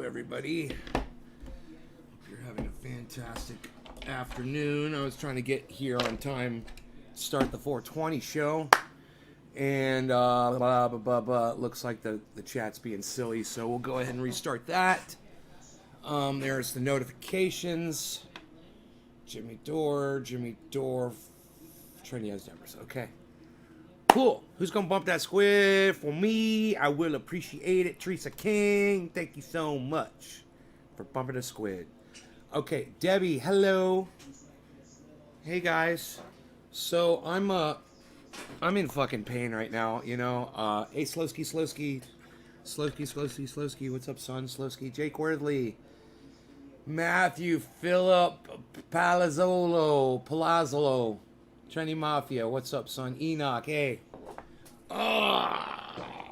everybody. Hope you're having a fantastic afternoon. I was trying to get here on time to start the 420 show. And looks like the chat's being silly, so we'll go ahead and restart that. There's the notifications. Jimmy Dore, Trinity has numbers. Okay. Cool. Who's going to bump that squid for me? I will appreciate it. Teresa King, thank you so much for bumping a squid. Okay, Debbie, hello. Hey, guys. So, I'm in fucking pain right now, you know. Hey, Slowski. What's up, son? Slowski. Jake Worthley. Matthew, Philip, Palazzolo. Trendy Mafia, what's up, son? Enoch, hey. I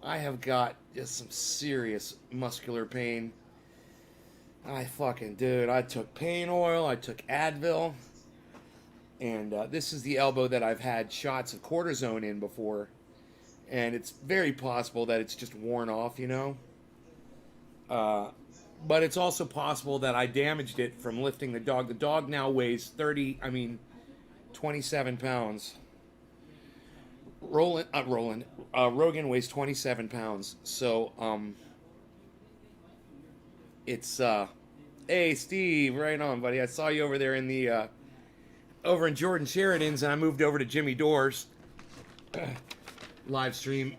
have got just some serious muscular pain. I took pain oil, I took Advil, and this is the elbow that I've had shots of cortisone in before, and it's very possible that it's just worn off, you know? But it's also possible that I damaged it from lifting the dog. The dog now weighs 27 pounds. Rogan weighs 27 pounds. So, hey, Steve, right on, buddy. I saw you over there in the, over in Jordan Sheridan's, and I moved over to Jimmy Dore's live stream.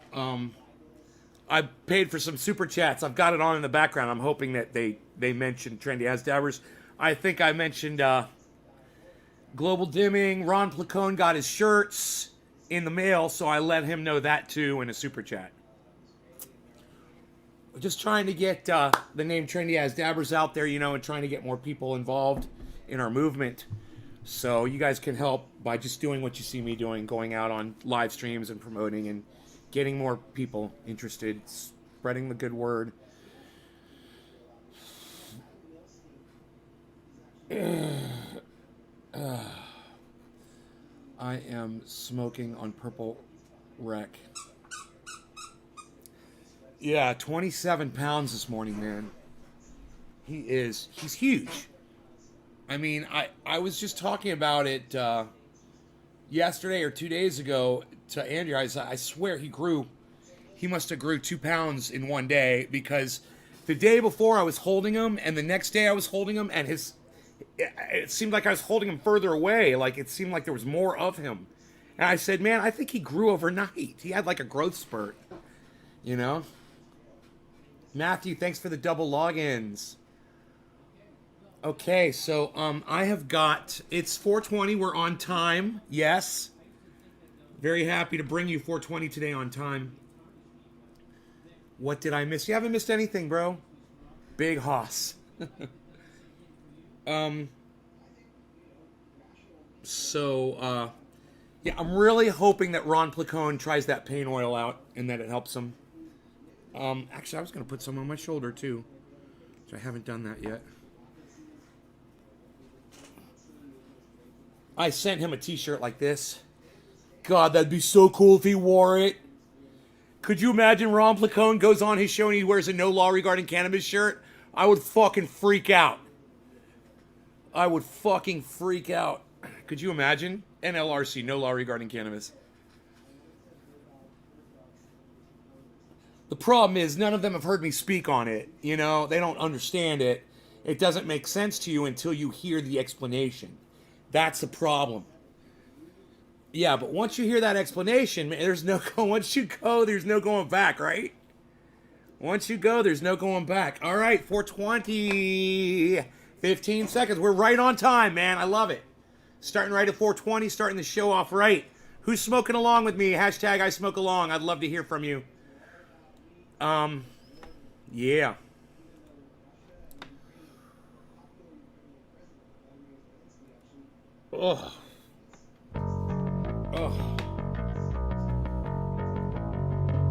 I paid for some super chats. I've got it on in the background. I'm hoping that they mentioned Trendy As Dabbers. I think I mentioned Global Dimming. Ron Placone got his shirts in the mail, so I let him know that too in a super chat. We're just trying to get the name Trendy As Dabbers out there, you know, and trying to get more people involved in our movement. So you guys can help by just doing what you see me doing, going out on live streams and promoting and getting more people interested, spreading the good word. I am smoking on Purple Wreck. Yeah, 27 pounds this morning, man. He's huge. I mean, I was just talking about it yesterday or 2 days ago to Andrew. I swear he must have grew 2 pounds in one day, because the day before I was holding him and the next day I was holding him, and it seemed like I was holding him further away. Like it seemed like there was more of him. And I said, man, I think he grew overnight. He had like a growth spurt, you know? Matthew, thanks for the double logins. Okay, so I have got, it's 4:20, we're on time, yes. Very happy to bring you 4:20 today on time. What did I miss? You haven't missed anything, bro. Big hoss. Yeah, I'm really hoping that Ron Placone tries that pain oil out and that it helps him. Actually, I was going to put some on my shoulder, too, which I haven't done that yet. I sent him a t-shirt like this. God, that'd be so cool if he wore it. Could you imagine Ron Placone goes on his show and he wears a No Law Regarding Cannabis shirt? I would fucking freak out. Could you imagine? NLRC, No Law Regarding Cannabis. The problem is none of them have heard me speak on it. You know, they don't understand it. It doesn't make sense to you until you hear the explanation. That's the problem. Yeah, but once you hear that explanation, man, once you go, there's no going back, right? Once you go, there's no going back. All right, 4:20, 15 seconds. We're right on time, man. I love it. Starting right at 4:20, starting the show off right. Who's smoking along with me? Hashtag I smoke along. I'd love to hear from you. Yeah. Ugh.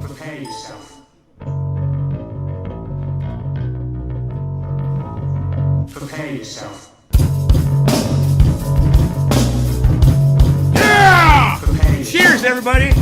Prepare yourself. Prepare yourself. Yeah! Cheers, everybody.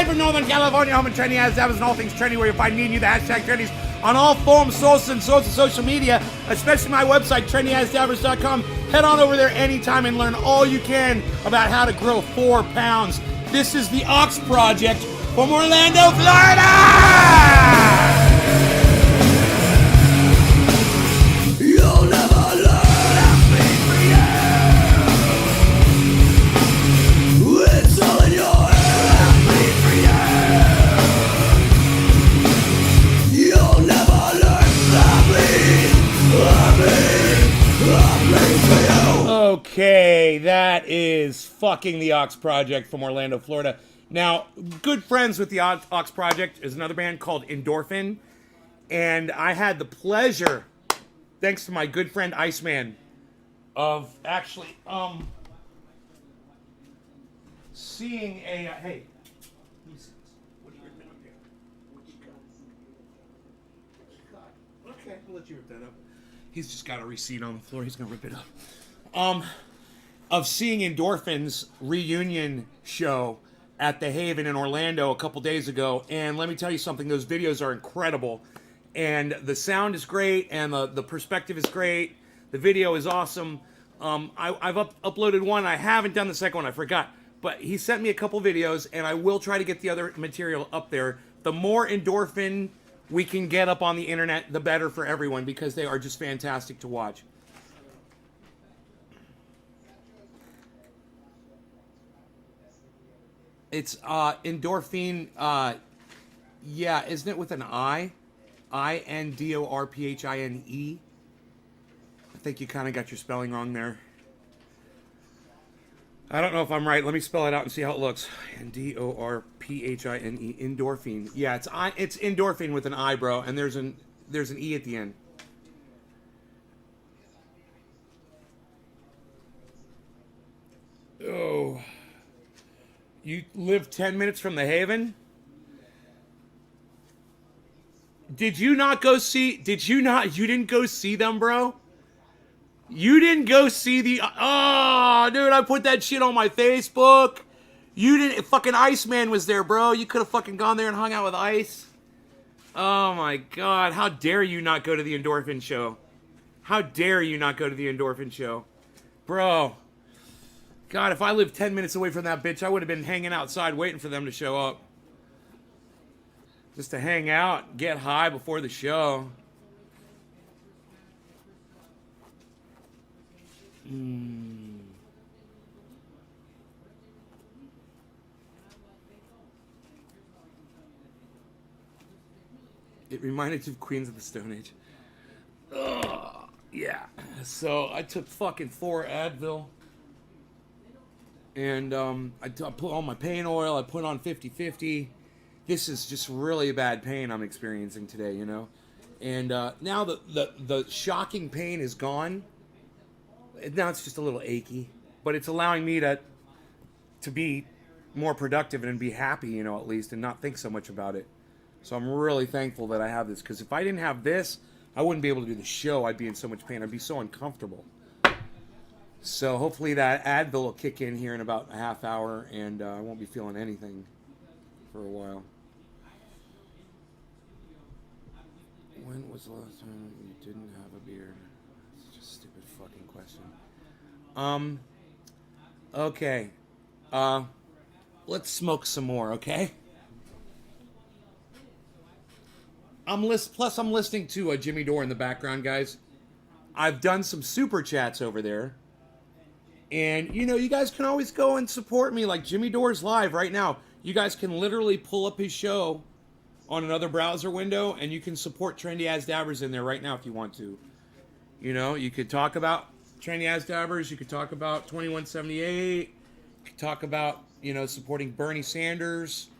Live from Northern California, home of Trendy As Davers and all things trendy, where you find me and you, the hashtag trendies, on all forms, sources, and sorts of social media, especially my website, trendyasdavers.com. Head on over there anytime and learn all you can about how to grow 4 pounds. This is the Ox Project from Orlando, Florida! You'll never learn how to be free. It's all in your head, be free. You'll never learn Okay, that is fucking the Ox Project from Orlando, Florida. Now, good friends with the Ox Project is another band called Endorphin, and I had the pleasure, thanks to my good friend Iceman, of actually seeing a hey. Let me see this. What are you ripping up there? What you got? Okay, I'll let you rip that up. He's just got a receipt on the floor. He's gonna rip it up. Of seeing Endorphin's reunion show at the Haven in Orlando a couple days ago, and let me tell you something. Those videos are incredible, and the sound is great, and the perspective is great. The video is awesome. I've uploaded one. I haven't done the second one. I forgot. But he sent me a couple videos, and I will try to get the other material up there. The more Endorphin we can get up on the internet, the better for everyone, because they are just fantastic to watch. It's Endorphin, yeah, isn't it with an I? Indorphine. I think you kind of got your spelling wrong there. I don't know if I'm right. Let me spell it out and see how it looks. Endorphine. Endorphin. Yeah, it's Endorphin with an I, bro, and there's an E at the end. Oh. You live 10 minutes from the Haven? Did you not go see... You didn't go see them, bro? You didn't go see the... Oh, dude, I put that shit on my Facebook. You didn't... Fucking Iceman was there, bro. You could have fucking gone there and hung out with Ice. Oh, my God. How dare you not go to the Endorphin show? How dare you not go to the Endorphin show? Bro... God, if I lived 10 minutes away from that bitch, I would have been hanging outside waiting for them to show up. Just to hang out, get high before the show. It reminded you of Queens of the Stone Age. Ugh, yeah. So I took fucking 4 Advil. And I put on my pain oil. I put on 50-50. This is just really bad pain I'm experiencing today, you know. And now the shocking pain is gone. Now it's just a little achy, but it's allowing me to be more productive and be happy, you know, at least, and not think so much about it. So I'm really thankful that I have this, because if I didn't have this, I wouldn't be able to do the show. I'd be in so much pain. I'd be so uncomfortable. So hopefully that Advil will kick in here in about a half hour, and I won't be feeling anything for a while. When was the last time you didn't have a beard? It's just a stupid fucking question. Okay. Let's smoke some more, okay? Plus I'm listening to Jimmy Dore in the background, guys. I've done some super chats over there. And, you know, you guys can always go and support me, like Jimmy Dore's live right now. You guys can literally pull up his show on another browser window, and you can support Trendy As Dabbers in there right now if you want to. You know, you could talk about Trendy As Dabbers, you could talk about 2178, you could talk about, you know, supporting Bernie Sanders,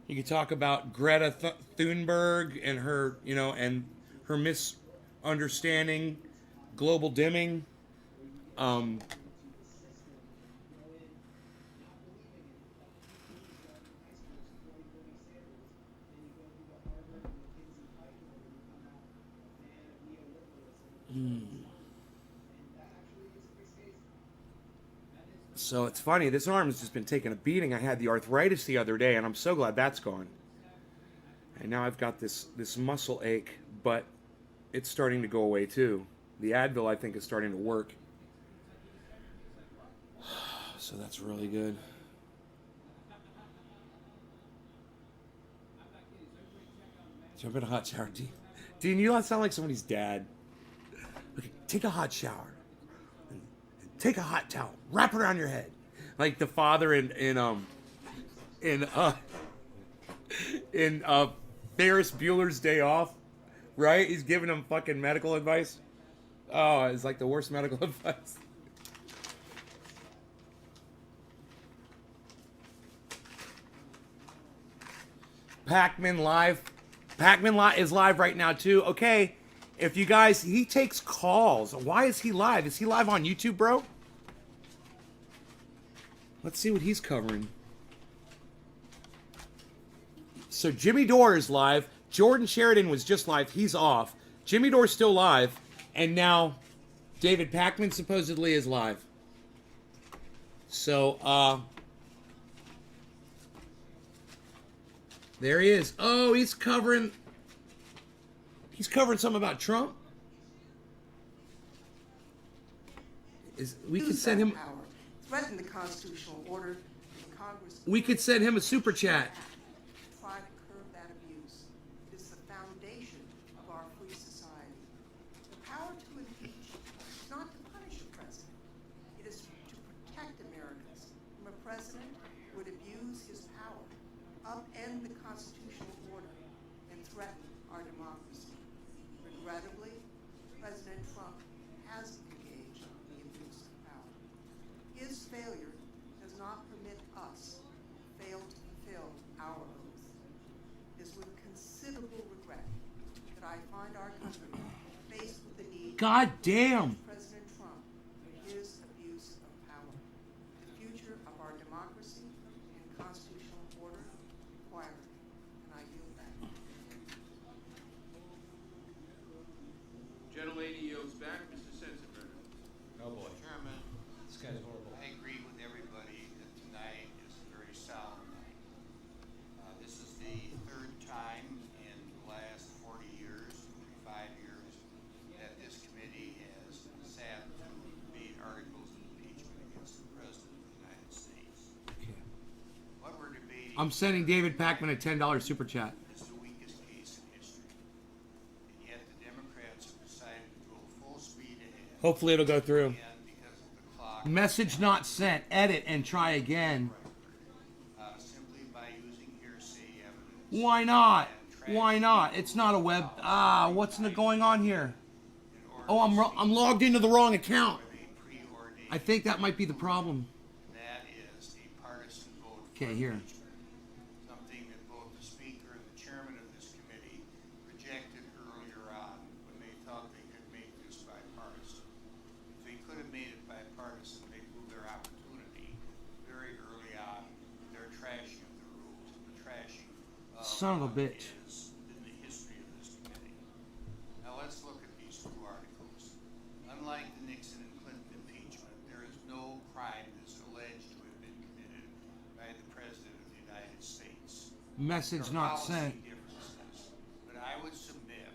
you could talk about Greta Thunberg and her, you know, and her misunderstanding global dimming. So it's funny. This arm has just been taking a beating. I had the arthritis the other day, and I'm so glad that's gone. And now I've got this muscle ache, but it's starting to go away too. The Advil, I think, is starting to work. So that's really good. Jump in a hot shower, Dean. Dean, you sound like somebody's dad. Okay, take a hot shower. Take a hot towel, wrap it around your head, like the father in Ferris Bueller's Day Off, right? He's giving him fucking medical advice. Oh, it's like the worst medical advice. Pac-Man live. Pac-Man is live right now too. Okay, if you guys, he takes calls. Why is he live? Is he live on YouTube, bro? Let's see what he's covering. So Jimmy Dore is live. Jordan Sheridan was just live. He's off. Jimmy Dore's still live. And now David Pakman supposedly is live. So, there he is. Oh, he's covering something about Trump. We could send him. Threaten the constitutional order in Congress. We could send him a super chat. Try to curb that abuse. It is the foundation of our free society. The power to impeach is not to punish a president. It is to protect Americans from a president who would abuse his power, upend the constitutional order, and threaten our democracy. Regrettably, President Trump has engaged in the abuse of power. His failure does not permit us to fail to fulfill our oath. It is with considerable regret that I find our country faced with the need God damn. to President Trump for his abuse of power. The future of our democracy and constitutional order require it, and I yield back. Gentlelady yields back. Mr. Sensenbrenner. Oh boy. Chairman, This guy's horrible. I agree with everybody that tonight is a very solemn night. This is the third time in the last 40 years, 45 years, that this committee has sat to debate articles of impeachment against the President of the United States. What we're debating I'm sending David Pakman a $10 super chat. is the weakest case in history. And yet the Democrats have decided to go full speed ahead. Hopefully it'll go through. And because of the clock. Message not sent. Edit and try again. Simply by using hearsay evidence. Why not? Why not? It's not a web. What's going on here? Oh, I'm logged into the wrong account. Preordained. I think that might be the problem. That is a partisan vote. for Okay, here. impeachment. Something that both the Speaker and the Chairman of this committee rejected earlier on when they thought they could make this bipartisan. If they could have made it bipartisan, they blew their opportunity very early on. Their trashing of the rules, the trashing of Son of a what bitch. is in the history of this committee. Now let's look at these two articles. Unlike the Nixon and Clinton impeachment, there is no crime that's alleged to have been committed by the President of the United States. Message There are not policy sent. differences, but I would submit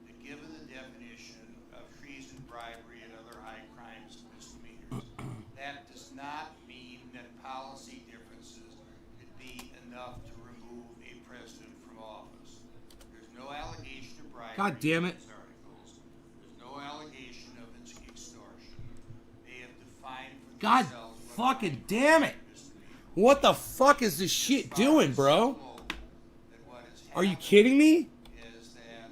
that given the definition of treason, bribery, and other high crimes and misdemeanors, that does not mean that policy differences could be enough to remove a president from office. There's no allegation of bribery. God damn it. in these articles. There's no allegation of extortion. They have defined for God themselves what fucking damn it. misdemeanor. What the fuck is this shit doing, bro? That what has Are you happened kidding me? is that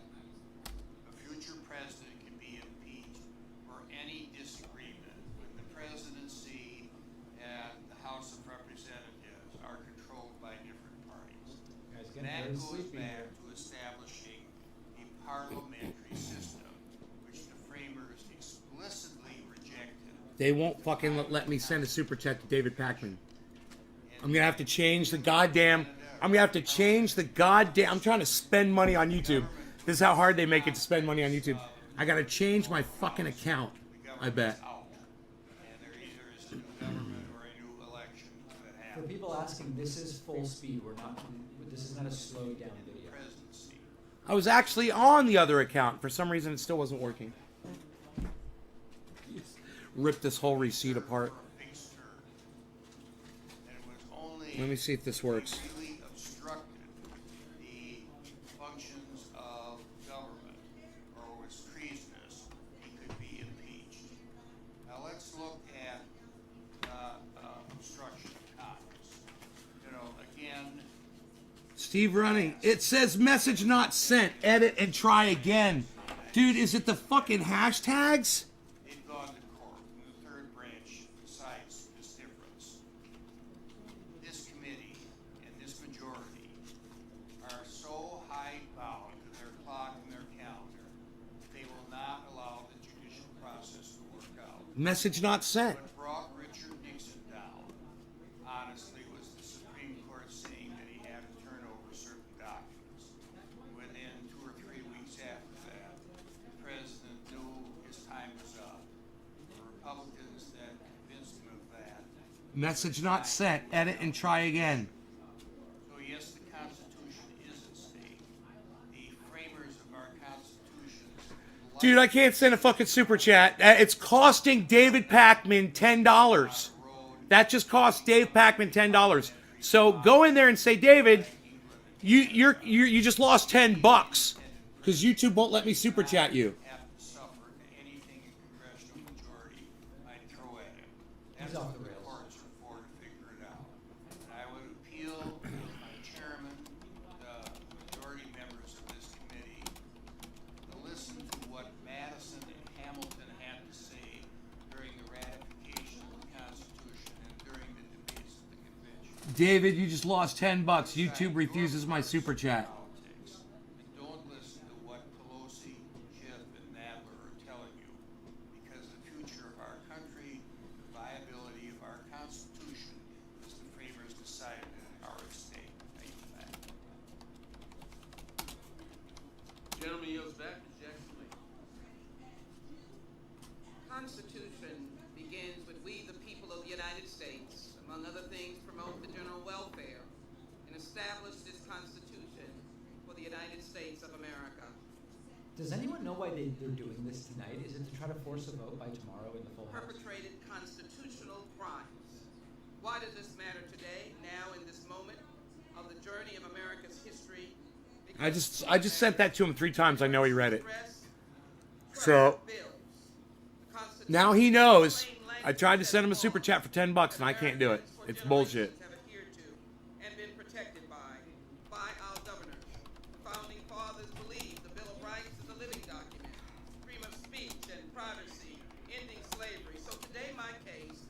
a future president can be impeached for any disagreement when the presidency and the House of Representatives are controlled by different parties. Guys, And getting that very goes sleepy back here. to establishing a parliamentary system, which the framers explicitly rejected. They won't fucking let me send a super chat to David Pakman. I'm gonna have to change the goddamn. I'm trying to spend money on YouTube. This is how hard they make it to spend money on YouTube. I gotta change my fucking account. The I bet. government's out. And there either is a new government or a new asking, this is full speed. We're not, this is not a slowed down video. Presidency. I was actually on the other account. For some reason, it still wasn't working. Rip this whole receipt apart. Big stir. And it was only Let me see if this works. really obstructed the functions of government or was treasonous, he could be impeached. Now let's look at obstruction of Congress. You know, again, Steve Running. It says message not sent. Edit and try again. Dude, is it the fucking hashtags? they've gone to court, and the third branch decides this difference. This committee and this majority are so hidebound to their clock and their calendar, they will not allow the judicial process to work out. Message not sent. What brought Richard Nixon down, honestly, was the Supreme Court saying that he had to turn over certain documents. Within 2 or 3 weeks after that, the president knew his time was up. The Republicans that convinced him of that. Message not sent. Edit and try again. So yes, the Constitution is at stake. The framers of our Constitution. Dude, I can't send a fucking super chat. It's costing David Packman $10. That just cost Dave Packman $10. So go in there and say, David, you just lost $10 because YouTube won't let me super chat you. Have to suffer anything a congressional majority might throw at him. That's He's off what the the rails. courts are for, to figure it out. And I would appeal to my chairman, the majority members of this committee, to listen to what Madison and Hamilton had to say during the ratification of the Constitution and during the debates at the convention. David, you just lost $10. YouTube refuses my super chat. Politics. And don't listen to what Pelosi, Schiff, and Nadler are telling you, because the future of our country, the viability of our Constitution, as the framers decided, are at stake. Thank you, Matt. Gentleman yields back to Jackson Lee. Constitution begins with we the people of the United States, among other things, promote the general welfare and establish this Constitution for the United States of America. Does anyone know why they're doing this tonight? Is it to try to force a vote by tomorrow in the full House? Perpetrated constitutional crimes. Why does this matter today, now in this moment of the journey of America's history? I just sent that to him 3 times. I know he read it. So So now he knows. I tried to send him a super chat for $10 and I can't do it. It's bullshit. Have adhered to and been protected by our governors. The founding fathers believed the Bill of Rights is a living document, freedom of speech and privacy, ending slavery. So today my case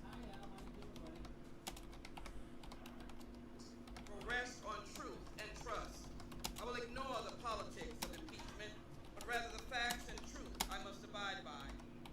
will rest on truth and trust. I will ignore the politics of impeachment, but rather the facts and truth I must abide by.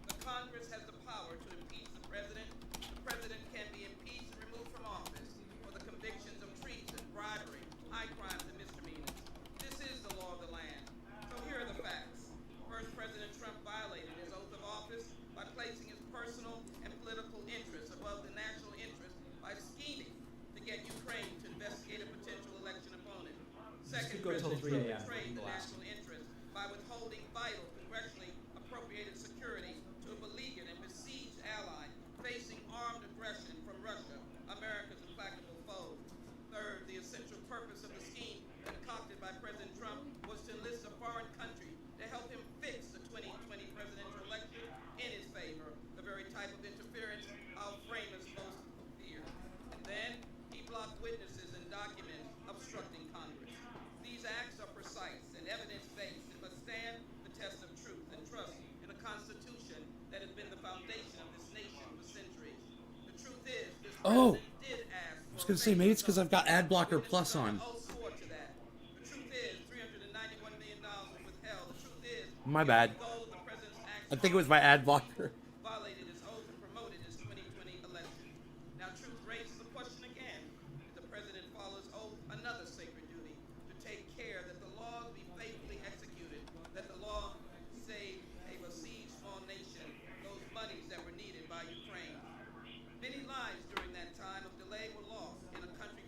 The Congress has the power to impeach the president. The president can be impeached and removed from office for the convictions of treason, bribery, high crimes, and misdemeanors. This is the law of the land. So here are the facts. First, President Trump violated his oath of office by placing his personal and political interests above the national interest by scheming to get Ukraine to investigate a potential election opponent. Second, could go till President 3 Trump a.m. betrayed the We'll ask national interest by withholding vital congressionally appropriated security to a beleaguered and besieged ally facing armed aggression from Russia, America's implacable foe. Third, the essential purpose of the scheme concocted by President Trump was to enlist a foreign country to help him fix the 2020 presidential election in his favor, the very type of interference our framers most feared. And then he blocked witnesses and documents obstructing Congress. These acts are precise and evidence-based and must stand the test of truth and trust in a Constitution that has been the foundation of this nation for centuries. The truth is, this Oh. president did ask I was going to say, maybe it's because I've got Ad Blocker Plus on. The truth is, $391 million was withheld. The truth is, My bad. goal of the president's I think it was my ad blocker. violated his oath and promoted his 2020 election. Now, truth raises the question again: if the president follows oath, another sacred duty to take care that the laws be faithfully executed, that the law save a besieged small nation those monies that were needed by Ukraine. Many lives during that time of delay were lost in a country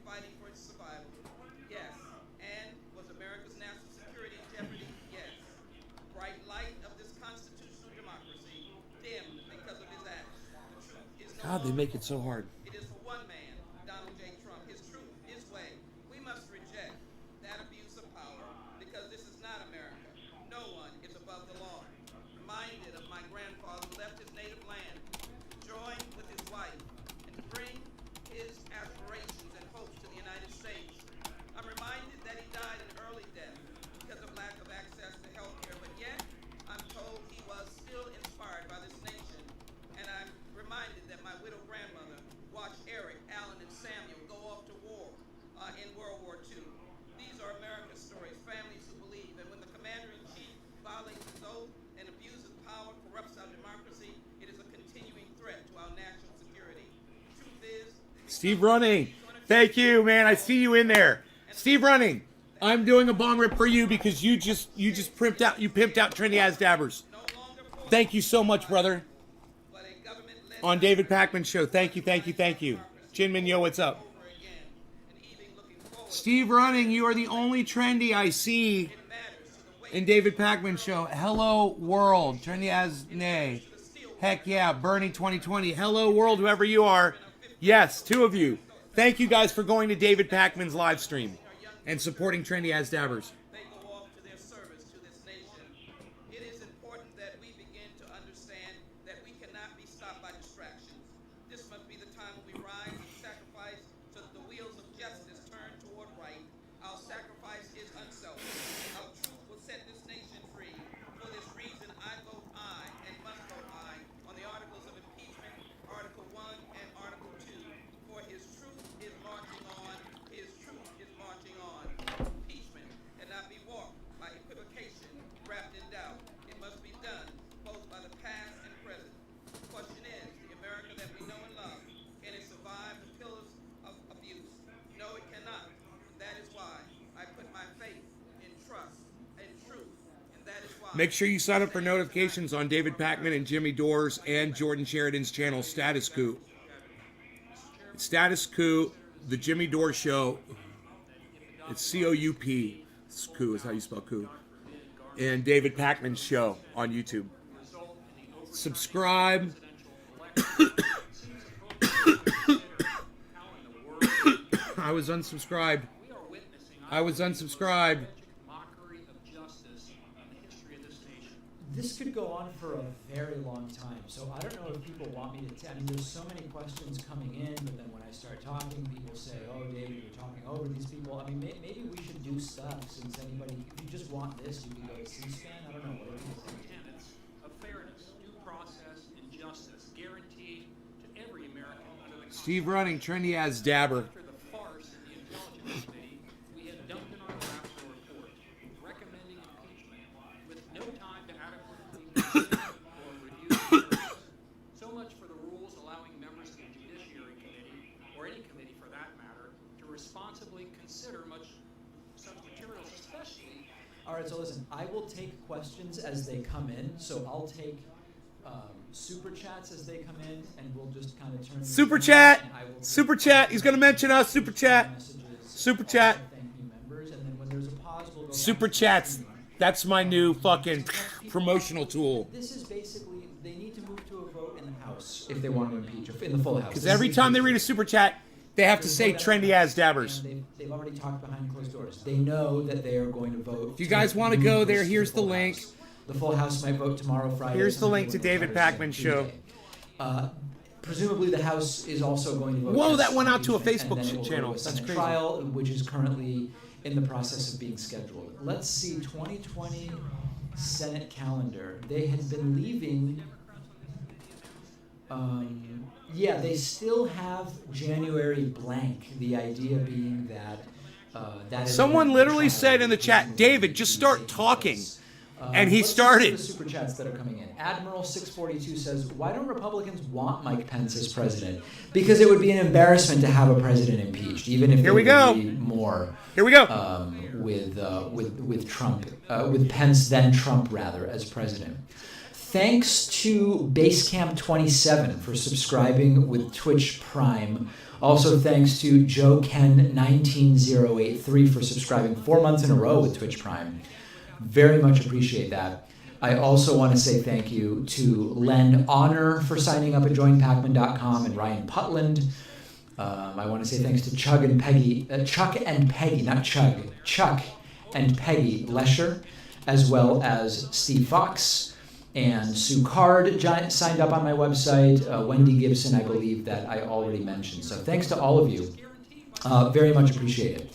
They make it so hard. It is for one man, Donald J. Trump, his truth, his way. We must reject that abuse of power because this is not America. No one is above the law. Reminded of my grandfather who left his native land, joined with his wife, and to bring his aspirations and hopes to the United States. I'm reminded that he died an early death because of lack of access to health care, but yet I'm told he was still inspired by this nation. And I'm reminded that my widowed grandmother watched Eric, Alan, and Samuel go off to war in World War II. These are America's stories, families who believe. And when the commander-in-chief violates his oath and abuses power, corrupts our democracy, it is a continuing threat to our national security. Truth is, Steve Running. Thank you, man. I see you in there. Steve Running. I'm doing a bong rip for you because you just pimped out Trendy As Dabbers. no longer for Thank you so much, brother. but a government-led On David Pakman's show. Thank you, thank you, thank you. Jin Min Yo, what's up? over again, and even looking forward. Steve Running, you are the only trendy I see It matters to the way in David Pakman's show. Hello, world. Trendy as nay. Heck yeah, Bernie 2020. Hello, world, whoever you are. Yes, two of you. Thank you guys for going to David Pakman's live stream and supporting Trendy As Dabbers. they go off to their service to this nation. It is important that we begin to understand that we cannot be stopped by distractions. This must be the time when we rise and sacrifice so that the wheels of justice turn toward right. Our sacrifice is unselfish. Our truth will set this nation free. For this reason, I vote aye and must vote aye on the articles of impeachment, Article 1 and Article 2. For his truth is marching on. His truth is marching on. Impeachment cannot be walked by equivocation wrapped in doubt. It must be done both by the past and present. The question is, the America that we know and love, can it survive the pillars of abuse? No, it cannot. That is why I put my faith in trust and truth, and that is why. Make sure you sign up for notifications on David Pakman and Jimmy Dores and Jordan Sheridan's channel, Status Coup. Status Coup, the Jimmy Dore Show. It's C-O-U-P. Coup is how you spell coup. And David Pakman's show on YouTube. Subscribe. I was unsubscribed. I was unsubscribed. Mockery of justice in the history of this nation. This could go on for a very long time, so I don't know if people want me to. I mean, there's so many questions coming in, but then when I start talking, people say, "Oh, David, you're talking over these people." I mean, maybe we should do stuff since anybody. If you just want this, you can go to C-SPAN. I don't know what it is. Tenets of fairness, due process, and justice guaranteed to every American under the Steve Running, Trendy As Dabber. After the farce in the Intelligence Committee, we had dumped in our laps a report recommending impeachment with no time to adequately consider or review the evidence. So much for the rules allowing members of the Judiciary Committee, or any committee for that matter, to responsibly consider such materials, especially. All right, so listen, I will take questions as they come in. So I'll take super chats as they come in, and we'll just kind of turn. these Super around, chat. and I will take Super chat. He's going to mention us. Super chat. messages, Super chat. thank you members, and then when there's a pause, we'll go Super back to chats. the- That's my new fucking promotional tool. This is basically they need to move to a vote in the House if they want to impeach in the full House. Because every time they read a super chat, they have to say Trendy As Dabbers. They've already talked behind closed doors. They know that they are going to vote. If you guys want to go move there, this to here's the full link. House. The full House might vote tomorrow, Friday. Here's the some link people to will David Thursday, Pakman's show. Tuesday. Presumably, the House is also going to vote. Whoa, yes that went out to a impeachment, and Facebook then it will go channel. to a That's Senate crazy. Trial, which is currently in the process of being scheduled. Let's see, 2020 Senate calendar. They had been leaving. Yeah, they still have January blank. The idea being that that is Someone when the literally trial said in the chat, will "David, be just start taking talking." place. And he let's started. just see the super chats that are coming in. Admiral 642 says, "Why don't Republicans want Mike Pence as president? Because it would be an embarrassment to have a president impeached, even if Here there we would go. be more." Here we go. With Trump, with Pence, then Trump rather, as president. Thanks to Basecamp 27 for subscribing with Twitch Prime. Also thanks to Joe Ken 19083 for subscribing 4 months in a row with Twitch Prime. Very much appreciate that. I also want to say thank you to Len Honor for signing up at joinpacman.com and Ryan Putland. I want to say thanks to Chuck and Peggy Lesher, as well as Steve Fox and Sue Card signed up on my website. Wendy Gibson, I believe that I already mentioned. So thanks to all of you. Very much appreciated.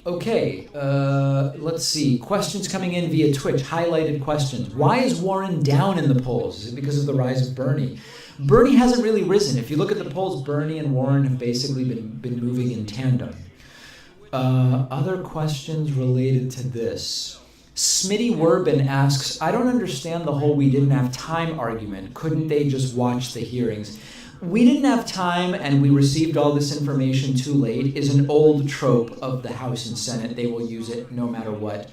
Okay, let's see. Questions coming in via Twitch, highlighted questions. Why is Warren down in the polls? Is it because of the rise of Bernie? Bernie hasn't really risen. If you look at the polls, Bernie and Warren have basically been moving in tandem. Other questions related to this. Smitty Werbin asks, I don't understand the whole we didn't have time argument. Couldn't they just watch the hearings? We didn't have time and we received all this information too late is an old trope of the House and Senate. They will use it no matter what.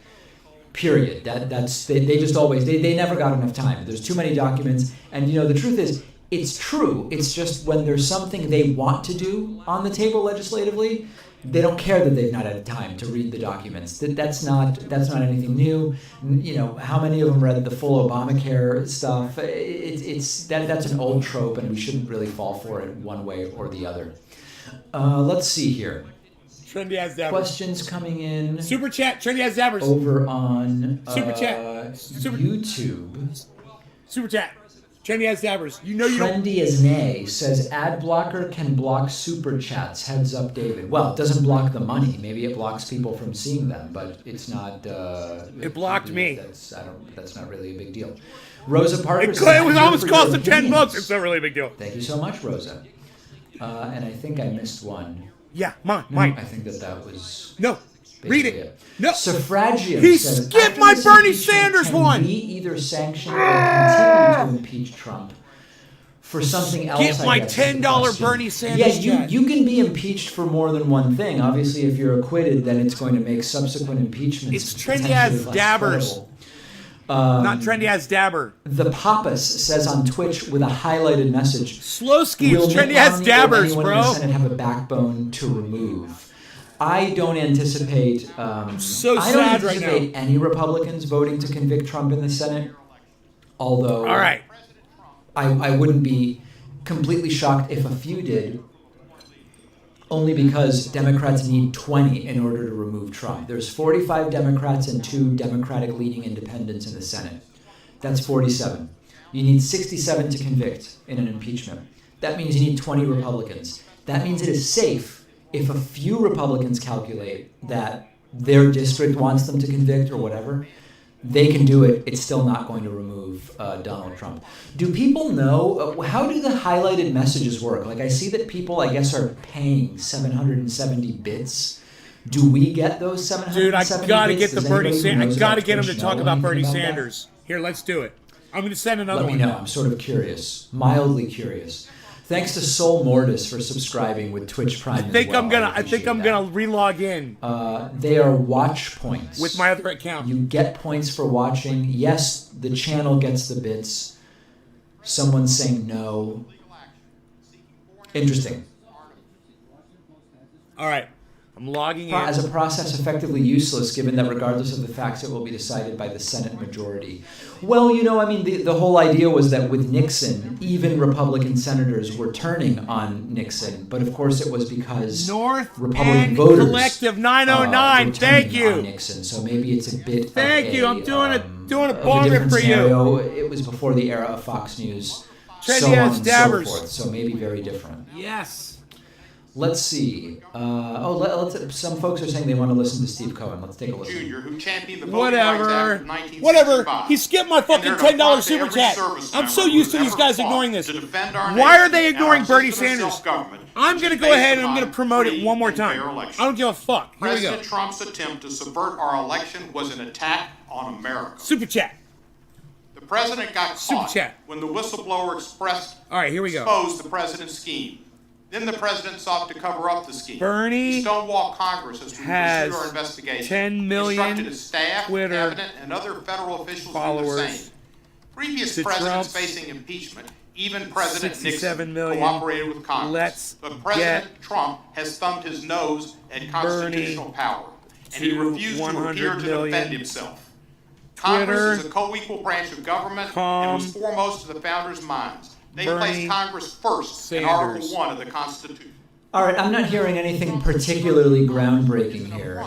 Period. They just always, they never got enough time. There's too many documents. And the truth is, it's true. It's just when there's something they want to do on the table legislatively, they don't care that they've not had time to read the documents. That's not anything new. How many of them read the full Obamacare stuff? That's an old trope, and we shouldn't really fall for it one way or the other. Let's see here. Trendy as Dabbers. Questions coming in. Super chat. Trendy as Dabbers. Over on Super chat. YouTube. Super chat. Trendy as Dabbers. You don't. Trendy as Nay says ad blocker can block super chats. Heads up, David. Well, it doesn't block the money. Maybe it blocks people from seeing them, but it's not. It blocked me. That's not really a big deal. Rosa Parker. It was almost cost them $10. It's not really a big deal. Thank you so much, Rosa. And I think I missed one. Yeah, mine. I think that was. No. Read it. No. Suffragium He says, skipped my Bernie Sanders one. We either sanction or continue to impeach Trump for something else. Get my $10 Bernie Sanders. Yeah, you can be impeached for more than one thing. Obviously, if you're acquitted, then it's going to make subsequent impeachments. It's trendy as Dabbers. Not trendy as Dabber. The Pappas says on Twitch with a highlighted message. Slowski, it's trendy as Dabbers, bro. Will the Senate have a backbone to remove? I don't anticipate. So sad right now. Any Republicans voting to convict Trump in the Senate. Although, all right, I wouldn't be completely shocked if a few did. Only because Democrats need 20 in order to remove Trump. There's 45 Democrats and 2 Democratic-leaning independents in the Senate. That's 47. You need 67 to convict in an impeachment. That means you need 20 Republicans. That means it is safe. If a few Republicans calculate that their district wants them to convict or whatever, they can do it. It's still not going to remove Donald Trump. Do people know, how do the highlighted messages work? Like I see that people, I guess, are paying 770 bits. Do we get those 770 bits? Dude, I gotta get the Bernie Sanders. I gotta get him to talk about Bernie Sanders. Here, let's do it. I'm gonna send another one. Let me know. I'm sort of curious, mildly curious. Thanks to Soul Mortis for subscribing with Twitch Prime. I think I'm gonna relog in. They are watch points with my other account. You get points for watching. Yes, the channel gets the bits. Someone's saying no. Interesting. All right. I'm logging in. As a process effectively useless, given that regardless of the facts, it will be decided by the Senate majority. Well, the whole idea was that with Nixon, even Republican senators were turning on Nixon. But of course, it was because Republican voters Collective 909. Thank you. On Nixon. So maybe it's a bit. Thank you. I'm doing a bargain for you. It was before the era of Fox News. So on and so forth. So maybe very different. Yes. Let's see. Some folks are saying they want to listen to Steve Cohen. Let's take a listen. Jr., who championed the Voting Rights Act of 1965. Whatever. He skipped my fucking $10 super chat. I'm so used to these guys ignoring this. Why are they ignoring Bernie Sanders? I'm going to go ahead and I'm going to promote it one more time. I don't give a fuck. Here we go. President Trump's attempt to subvert our election was an attack on America. Super chat. The president got caught when the whistleblower exposed the president's scheme. Then the president sought to cover up the scheme. Bernie he stonewalled Congress as we pursued our investigation. 10 million instructed his staff, Twitter cabinet, and other federal officials followers. to do the same. Previous presidents facing impeachment, even President Nixon, million. cooperated with Congress. But President Trump has thumbed his nose at constitutional power, and he refused to appear to defend himself. Congress is a co-equal branch of government and was foremost to the founders' minds. They placed Congress first in Article 1 of the Constitution. All right, I'm not hearing anything particularly groundbreaking here.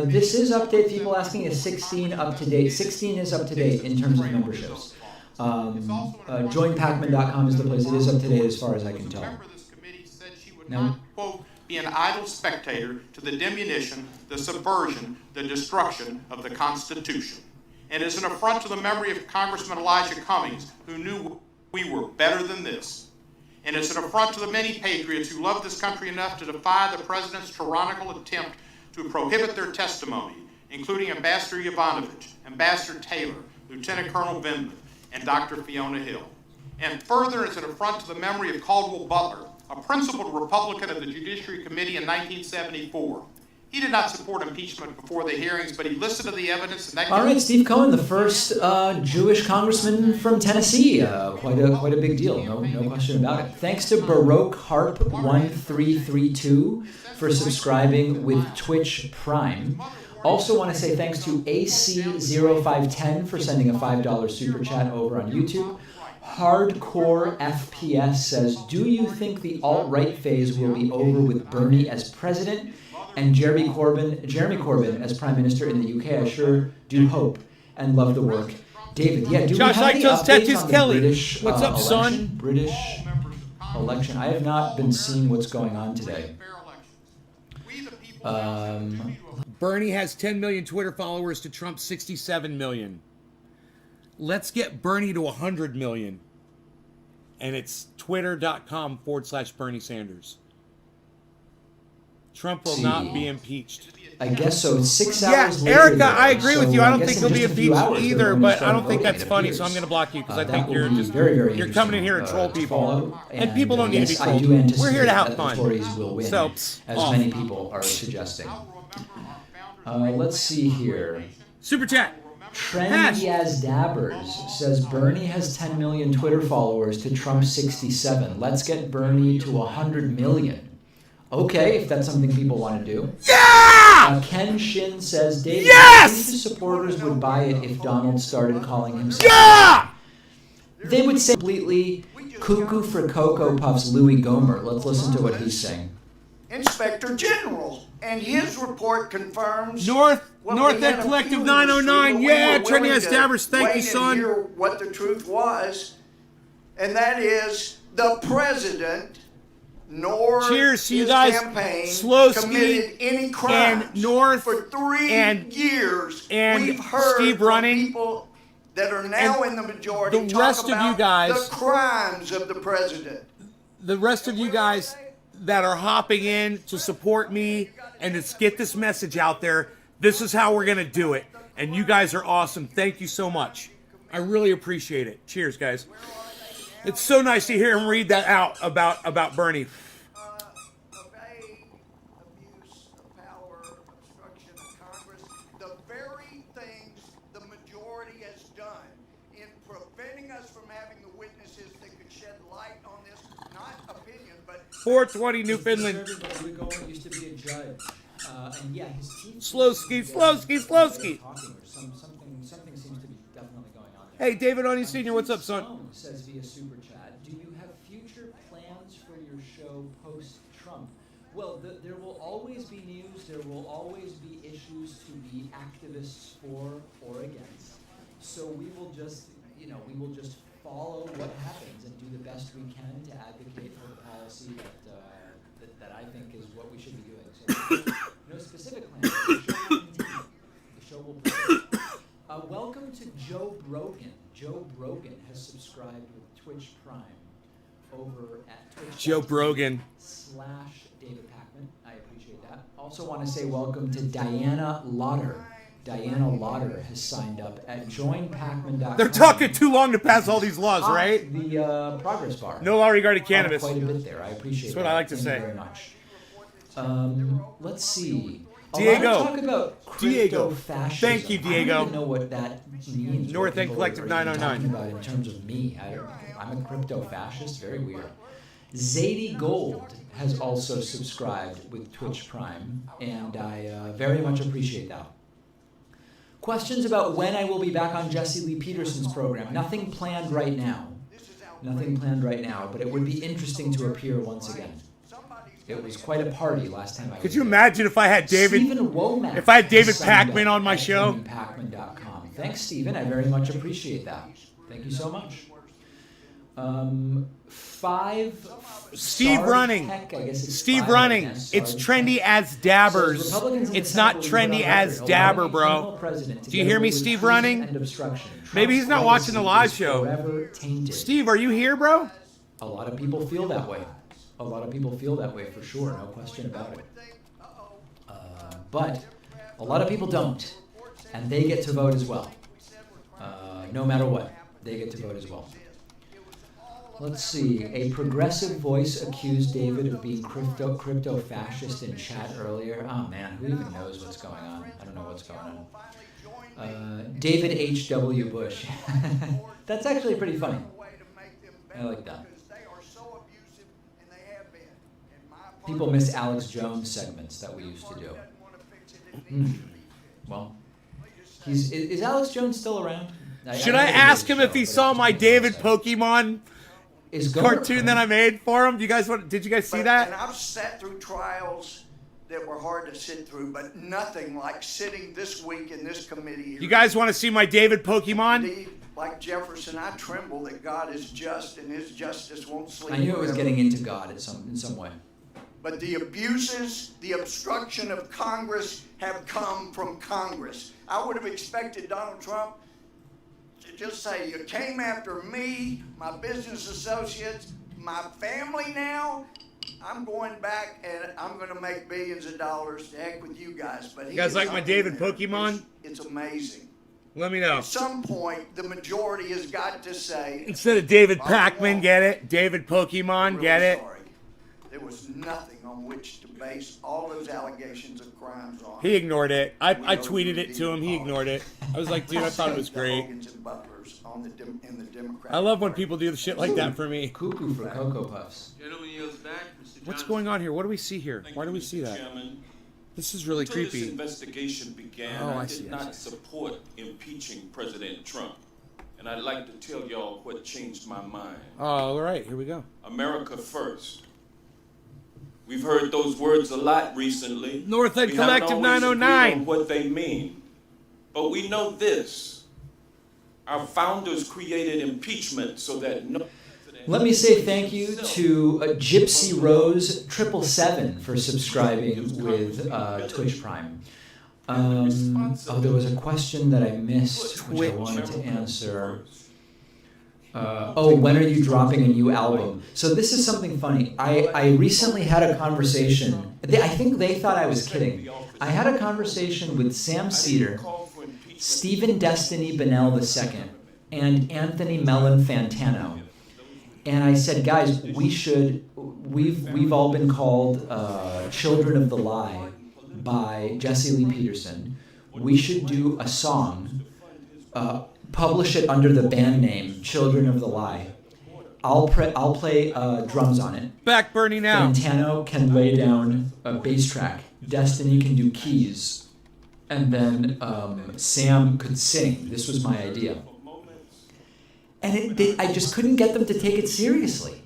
This is update. People asking, is 16 up to date? 16 is up to date in terms of memberships. Joinpacman.com is the place. It is up to date as far as I can tell. Now, Quote, be an idle spectator to the diminution, the subversion, the destruction of the Constitution. And is an affront to the memory of Congressman Elijah Cummings, who knew we were better than this. And it's an affront to the many patriots who love this country enough to defy the president's tyrannical attempt to prohibit their testimony, including Ambassador Yovanovitch, Ambassador Taylor, Lieutenant Colonel Vindman, and Dr. Fiona Hill. And further, it's an affront to the memory of Caldwell Butler, a principled Republican of the Judiciary Committee in 1974. He did not support impeachment before the hearings, but he listened to the evidence. And all right, Steve Cohen, the first Jewish congressman from Tennessee. Quite a big deal, no question about it. Thanks to Baroque Harp 1332 for subscribing with Twitch Prime. Also want to say thanks to AC0510 for sending a $5 super chat over on YouTube. Hardcore FPS says, do you think the alt-right phase will be over with Bernie as president and Jeremy Corbyn as Prime Minister in the UK? I sure do hope and love the work. David, do Josh we have any Just updates Tattoos on the Kelly. British What's up, election? son? British election. I have not been seeing what's going on today. Bernie has 10 million Twitter followers to Trump's 67 million. Let's get Bernie to 100 million. And it's twitter.com/Bernie Sanders. Trump will not be impeached. I guess so. It's 6 hours later. Erica, there, I agree with you. I don't guess think in he'll be just a few impeached hours, either, they're gonna but I start don't think voting, that's it funny, appears. so I'm going to block you because I That think will you're be just very, very you're coming in here to troll interesting, people. follow. And people don't need to be yes, I trolled. do anticipate We're here to have that fun. The Tories will win, So, as off. many people are suggesting. Let's see here. Super chat. Trendy as Dabbers says Bernie has 10 million Twitter followers to Trump's 67. Let's get Bernie to 100 million. Okay, if that's something people want to do. Yeah! Ken Shin says, David, Yes! I think his supporters would buy it if Donald started calling himself. Yeah! They would say completely cuckoo for Cocoa Puffs Louis Gomer. Let's listen to what he's saying. Inspector General, and his report confirms North End End Collective 909. Yeah, Trendy as Dabbers. Thank you, son. Hear what the truth was, and that is the president nor Cheers to you his guys. campaign Slowski committed any crimes. and North for 3 and- years. and We've heard Steve from running. people that are now in the majority the talk rest of you about guys- the crimes of the president. The rest of you guys that are hopping in to support me and to get this message out there, this is how we're going to do it. And you guys are awesome. Thank you so much. I really appreciate it. Cheers, guys. It's so nice to hear him read that out about Bernie. Obey, abuse of power, obstruction of Congress, the very things the majority has done in preventing us from having the witnesses that could shed light on this, not opinion, but 420 Newfoundland. Louis Gomer used to be a judge. And yeah, his team... Slowski. Something seems to be definitely going on there. Hey, David Oni Sr., what's up, son? Sloan says via super chat, do you have future plans for your show post-Trump? Well, there will always be news. There will always be issues to be activists for or against. So we will just follow what happens and do the best we can to advocate for the policy that I think is what we should be doing. So no specific plans. The show will continue. The show will proceed. Welcome to Joe Brogan. Joe Brogan has subscribed with Twitch Prime over at Twitch. Joe Brogan. /David Pacman. I appreciate that. Also want to say welcome to Diana Lauder. Diana Lauder has signed up at joinpacman.com. They're talking too long to pass all these laws, right? The progress bar. No law regarding cannabis. Quite a bit there. I appreciate That's what that. I like to Thank say. you very much. Let's see. Diego. A lot of talk about Diego. crypto-fascism. Thank you, I Diego. don't even know what that means. North what End people Collective are even 909. talking about in terms of me. I'm a crypto-fascist. Very weird. Zadie Gold has also subscribed with Twitch Prime, and I very much appreciate that. Questions about when I will be back on Jesse Lee Peterson's program. Nothing planned right now. Nothing planned right now, but it would be interesting to appear once again. It was quite a party last time I was Could you here. imagine if I had David? Stephen Womack If I had David signed Pakman up on my at show? DavidPakman.com. Thanks, Stephen. I very much appreciate that. Thank you so much. 5 Steve Star Running. Tech, I guess it's Steve 5, Running. I guess. It's Star trendy Tech. as Says dabbers. Republicans in the It's Senate not will leave it trendy on as record. dabber, Allowing bro. criminal president Do you hear together me, with Steve treason Running? and obstruction. Maybe he's not Trump's watching the live legacy is show. forever tainted. Steve, are you here, bro? A lot of people feel that way. A lot of people feel that way for sure, no question about it. But a lot of people don't, and they get to vote as well. No matter what, they get to vote as well. Let's see. A progressive voice accused David of being crypto fascist in chat earlier. Oh man, who even knows what's going on? I don't know what's going on. David H.W. Bush. That's actually pretty funny. I like that. People miss Alex Jones segments that we used to do. Well, is Alex Jones still around? Should know I he ask did a him if show, he but saw it's my been David so- Pokemon Is Gomer cartoon that I made for him? Do you guys did you guys see And that? I've sat through trials that were hard to sit through, but nothing like sitting this week in this committee. You guys want to see my David Pokemon? Indeed, like Jefferson, I tremble that God is just and his justice won't sleep. I knew it was forever. getting into God in some way. But the abuses, the obstruction of Congress have come from Congress. I would have expected Donald Trump to just say, you came after me, my business associates, my family now. I'm going back and I'm going to make billions of dollars. To heck with you guys. But You guys like my David Pokemon? It's amazing. Let me know. At some point, the majority has got to say, Instead of David Bobby Pakman, Wall. get it? David I'm Pokemon, really get it? sorry. There was nothing on which to base all those allegations of crimes on. He ignored it. I We know tweeted you it to him. He did. ignored it. I was like, dude, I thought it was The great. Hogans and Butlers on in the Democratic I love when Party. people do the shit like that for me. Cuckoo for Cocoa Puffs. Gentleman yields back, Mr. What's Johnson. going on here? What do we see here? Why do we see that? This is really Until this creepy. investigation began, Oh, I I see, did I not see. support impeaching President Trump. And I'd like to tell y'all what changed my mind. Oh, all right, here we go. America first. We've heard those words a lot recently. North End We haven't Collective always agreed 909. on what they mean. But we know this. Our founders created impeachment so that no Let me say thank you to Gypsy Rose 777 for subscribing with Twitch Prime. There was a question that I missed, which I wanted to answer. When are you dropping a new album? So this is something funny. I recently had a conversation. I think they thought I was kidding. I had a conversation with Sam Cedar, Stephen Destiny Bennell II, and Anthony Mellon Fantano. And I said, guys, we've all been called Children of the Lie by Jesse Lee Peterson. We should do a song, publish it under the band name Children of the Lie. I'll play drums on it. Back Bernie now. Fantano can lay down a bass track. Destiny can do keys. And then Sam could sing. This was my idea. And I just couldn't get them to take it seriously.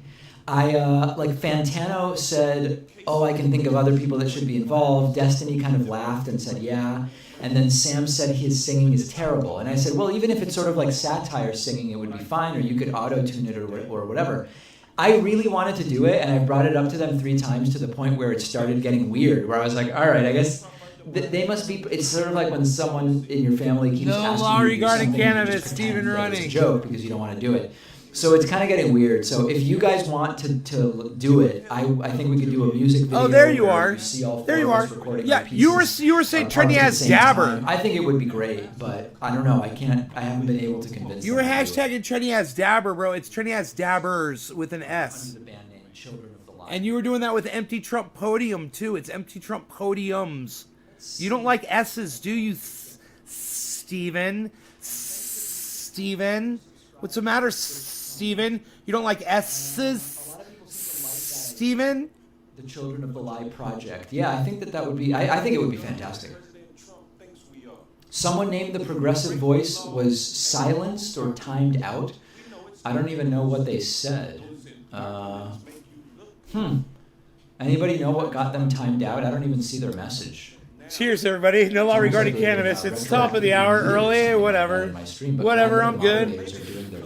Fantano said, I can think of other people that should be involved. Destiny kind of laughed and said, yeah. And then Sam said his singing is terrible. And I said, well, even if it's sort of like satire singing, it would be fine, or you could auto-tune it or whatever. I really wanted to do it, and I brought it up to them 3 times to the point where it started getting weird, where I was like, all right, I guess they must be. It's sort of like when someone in your family keeps No asking law you to do regarding something, and you cannabis, just Stephen pretend that Running. it's a joke because you don't want to do it. So it's kind of getting weird. So if you guys want to do it, I think we could do a music video. Oh, there you where are. You see all There four you of are. us recording Yeah, our you pieces, were saying trendy at the as same dabber. time. I think it would be great, but I don't know. I haven't been able to convince. You were them to do it. hashtagging trendy as dabber, bro. It's trendy as dabbers with an S. Under the band name Children of the Lie. And you were doing that with Empty Trump Podium, too. It's Empty Trump Podiums. You don't like S's, do you, Steven? Steven? What's the matter, Steven? You don't like S's, Steven? The Children of the Lie project. Yeah, I think that would be. I think it would be fantastic. President Trump thinks we are. Someone named the Progressive Voice was silenced or timed out. I don't even know what they said. Anybody know what got them timed out? I don't even see their message. Cheers, everybody. No law regarding cannabis. It's top of the hour, early, whatever. Whatever, I'm good.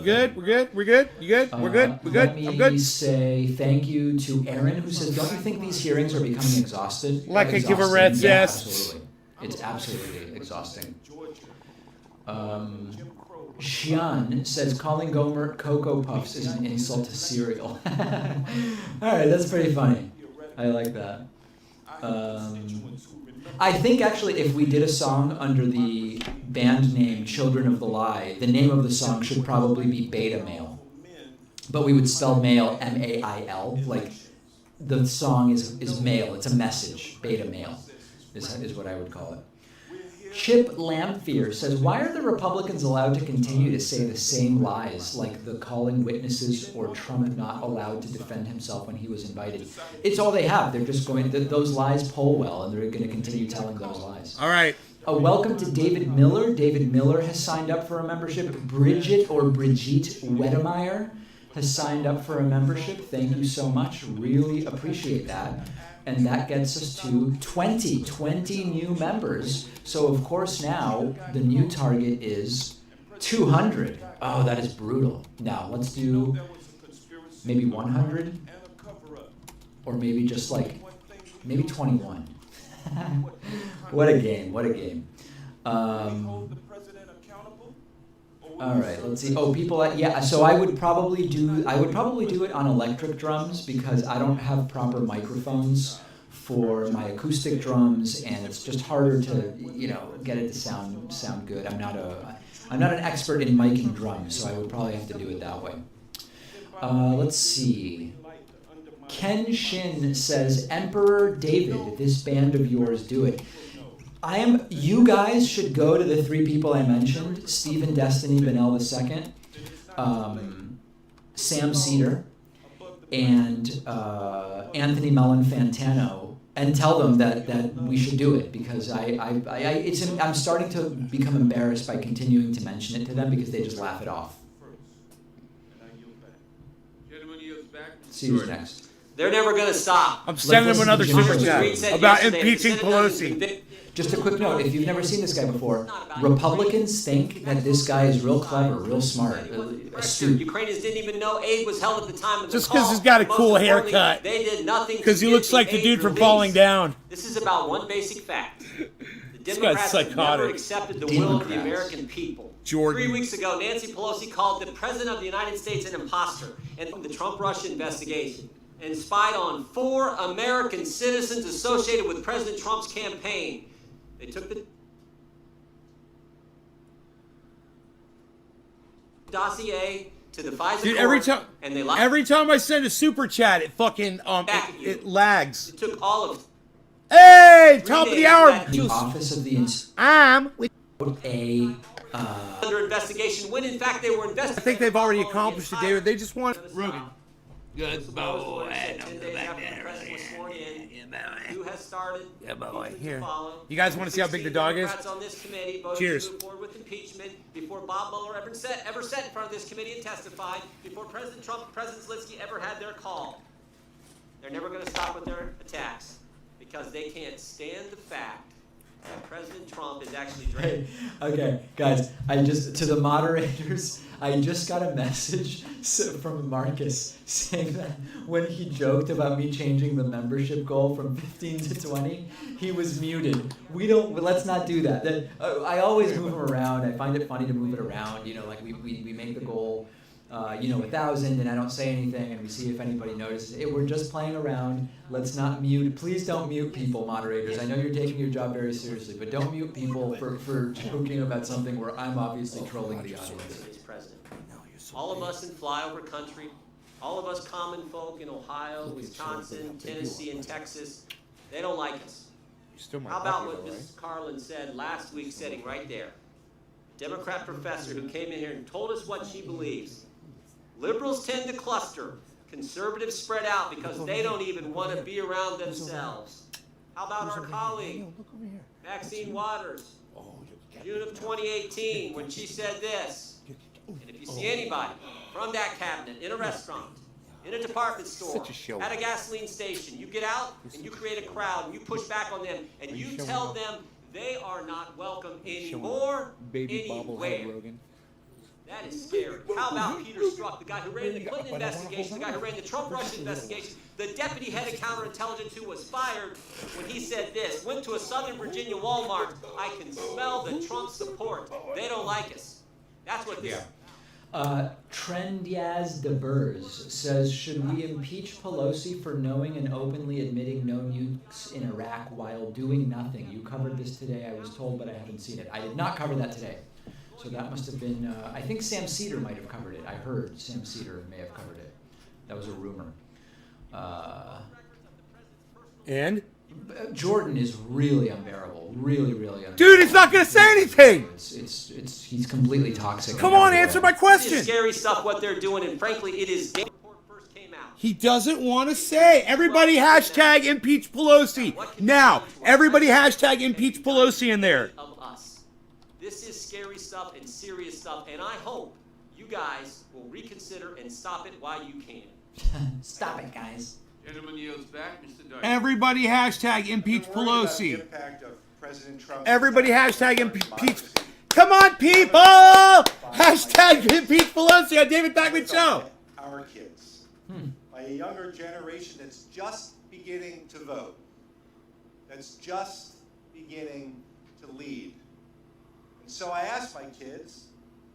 Good, we're good, we're good. You good? We're good, we're good. I'm Let me good. say thank you to Aaron, who says, don't you think these hearings are becoming exhausted? Like I give a Exhausting. rat's Yeah, ass. absolutely. It's absolutely exhausting. Xian says calling Gomer Cocoa Puffs is an insult to cereal. Alright, that's pretty funny. I like that. I think actually if we did a song under the band name Children of the Lie, the name of the song should probably be Beta Male. But we would spell male M-A-I-L. Like the song is male. It's a message. Beta male is what I would call it. Chip Lamphere says, why are the Republicans allowed to continue to say the same lies, like the calling witnesses or Trump not allowed to defend himself when he was invited? It's all they have. They're just going, those lies poll well, and they're going to continue telling those lies. All right. Welcome to David Miller. David Miller has signed up for a membership. Brigitte Wedemeyer has signed up for a membership. Thank you so much. Really appreciate that. And that gets us to 20 new members. So of course now the new target is 200. Oh, that is brutal. Now let's do maybe 100, or maybe just like maybe 21. What a game! What a game! All right, let's see. Oh, people, yeah. So I would probably do it on electric drums because I don't have proper microphones for my acoustic drums, and it's just harder to get it to sound good. I'm not an expert in miking drums, so I would probably have to do it that way. Let's see. Ken Shin says, Emperor David, this band of yours, do it. You guys should go to the three people I mentioned, Stephen Destiny Bennell II, Sam Cedar, and Anthony Mellon Fantano, and tell them that we should do it, because I'm starting to become embarrassed by continuing to mention it to them because they just laugh it off. Gentleman yields back. See who's next. They're never going to stop. I'm sending them another super chat about impeaching Pelosi. Just a quick note, if you've never seen this guy before, Republicans think that this guy is real clever, real smart, astute. Ukrainians didn't even know aid was held at the time of the Just call. because he's got a Most cool importantly, haircut. They did nothing Because to he get looks like the aid dude from released. Falling Down. This is about one basic fact. The This guy's Democrats have never psychotic. accepted the will of the Democrats. American people. Jordan. 3 weeks ago, Nancy Pelosi called the President of the United States an imposter and the Trump-Russia investigation, and spied on 4 American citizens associated with President Trump's campaign. They took the dossier to the FISA Dude, court, and they lied. every time I send a super chat, it fucking Back at you. it lags. It took all of Hey, 3 top of the days hour. that The office of the I'm with. under investigation when in fact they were I investigating. think they've already following accomplished it, the entire- David. They just want Rogan. Good boy. 10 days after the president was sworn in, who has started Yeah, boy. to Here. follow. You guys want to see how big the dog is? Democrats on this committee voted Cheers. to move forward with impeachment before Bob Mueller ever sat in front of this committee and testified, before President Trump and President Zelensky ever had their call. They're never going to stop with their attacks because they can't stand the fact that President Trump is actually drinking. Okay, guys, to the moderators, I just got a message from Marcus saying that when he joked about me changing the membership goal from 15 to 20, he was muted. Let's not do that. I always move him around. I find it funny to move it around. Like we make the goal, 1,000, and I don't say anything, and we see if anybody notices. We're just playing around. Let's not mute. Please don't mute people, moderators. I know you're taking your job very seriously, but don't mute people for joking about something where I'm obviously trolling the audience. His president. All of us in flyover country, all of us common folk in Ohio, Wisconsin, Tennessee, and Texas, they don't like us. How about what Mrs. Carlin said last week, sitting right there? Democrat professor who came in here and told us what she believes. Liberals tend to cluster. Conservatives spread out because they don't even want to be around themselves. How about our colleague, Maxine Waters? June of 2018, when she said this. And if you see anybody from that cabinet in a restaurant, in a department store, Such a show. at a gasoline station, you get out and you create a crowd and you push back on them and you tell them they are not welcome anymore, anywhere. Rogan. That is scary. How about Peter Strzok, the guy who ran the Clinton investigation, the guy who ran the Trump-Russia investigation, the deputy head of counterintelligence who was fired when he said this, went to a Southern Virginia Walmart, I can smell the Trump support. They don't like us. That's what this Trendyaz de Burrs says, should we impeach Pelosi for knowing and openly admitting no nukes in Iraq while doing nothing? You covered this today, I was told, but I haven't seen it. I did not cover that today. So that must have been, I think Sam Cedar might have covered it. I heard Sam Cedar may have covered it. That was a rumor. And? Jordan is really unbearable. Really, really unbearable. Dude, he's not going to say anything! He's completely toxic. Come on, answer my question! This is scary stuff what they're doing, and frankly, it is dangerous. First came out. He doesn't want to say. Everybody hashtag impeach Pelosi. Now, everybody hashtag impeach Pelosi in there. Of us. This is scary stuff and serious stuff, and I hope you guys will reconsider and stop it while you can. Stop it, guys. Gentleman yields back, Mr. Dyer. Everybody hashtag impeach Pelosi. The impact of President Trump's Everybody hashtag impeach. Come on, people! Hashtag impeach Pelosi on David Pakman Show. Our kids, by a younger generation that's just beginning to vote, that's just beginning to lead. And so I asked my kids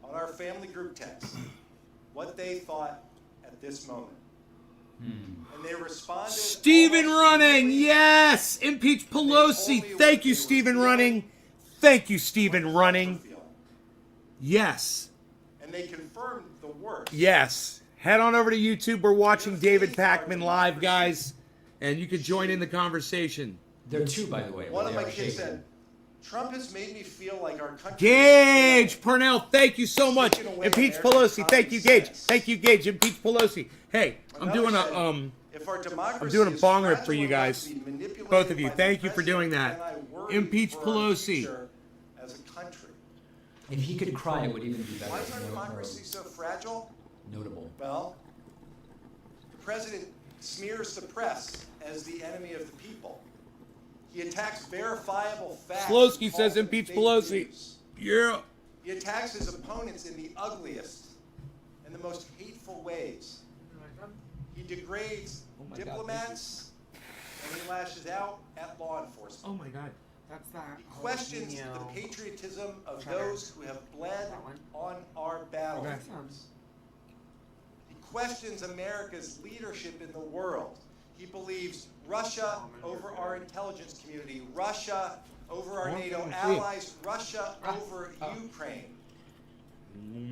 on our family group text what they thought at this moment. And they responded. Stephen Running, yes! Impeach Pelosi. Thank you, Stephen Running. Thank you, Stephen Running. Yes. And they confirmed the worst. Yes. Head on over to YouTube. We're watching David Pakman live, guys. And you can join in the conversation. There are two, by the way. One of my kids said, Trump has made me feel like our country. Gage Purnell, thank you so much. Impeach Pelosi. Thank you, Gage. Thank you, Gage. Impeach Pelosi. Hey, I'm doing a bong rip for you guys. Both of you. Thank you for doing that. Impeach Pelosi. As a country. If he could cry, it would even be better. Why is our democracy so fragile? Notable. Well, the president smears the press as the enemy of the people. He attacks verifiable facts. Slowski says impeach Pelosi. Yeah. He attacks his opponents in the ugliest and the most hateful ways. He degrades diplomats and he lashes out at law enforcement. Oh my God. That's that. He questions the patriotism of those who have bled on our battlefields. He questions America's leadership in the world. He believes Russia over our intelligence community, Russia over our NATO allies, Russia over Ukraine.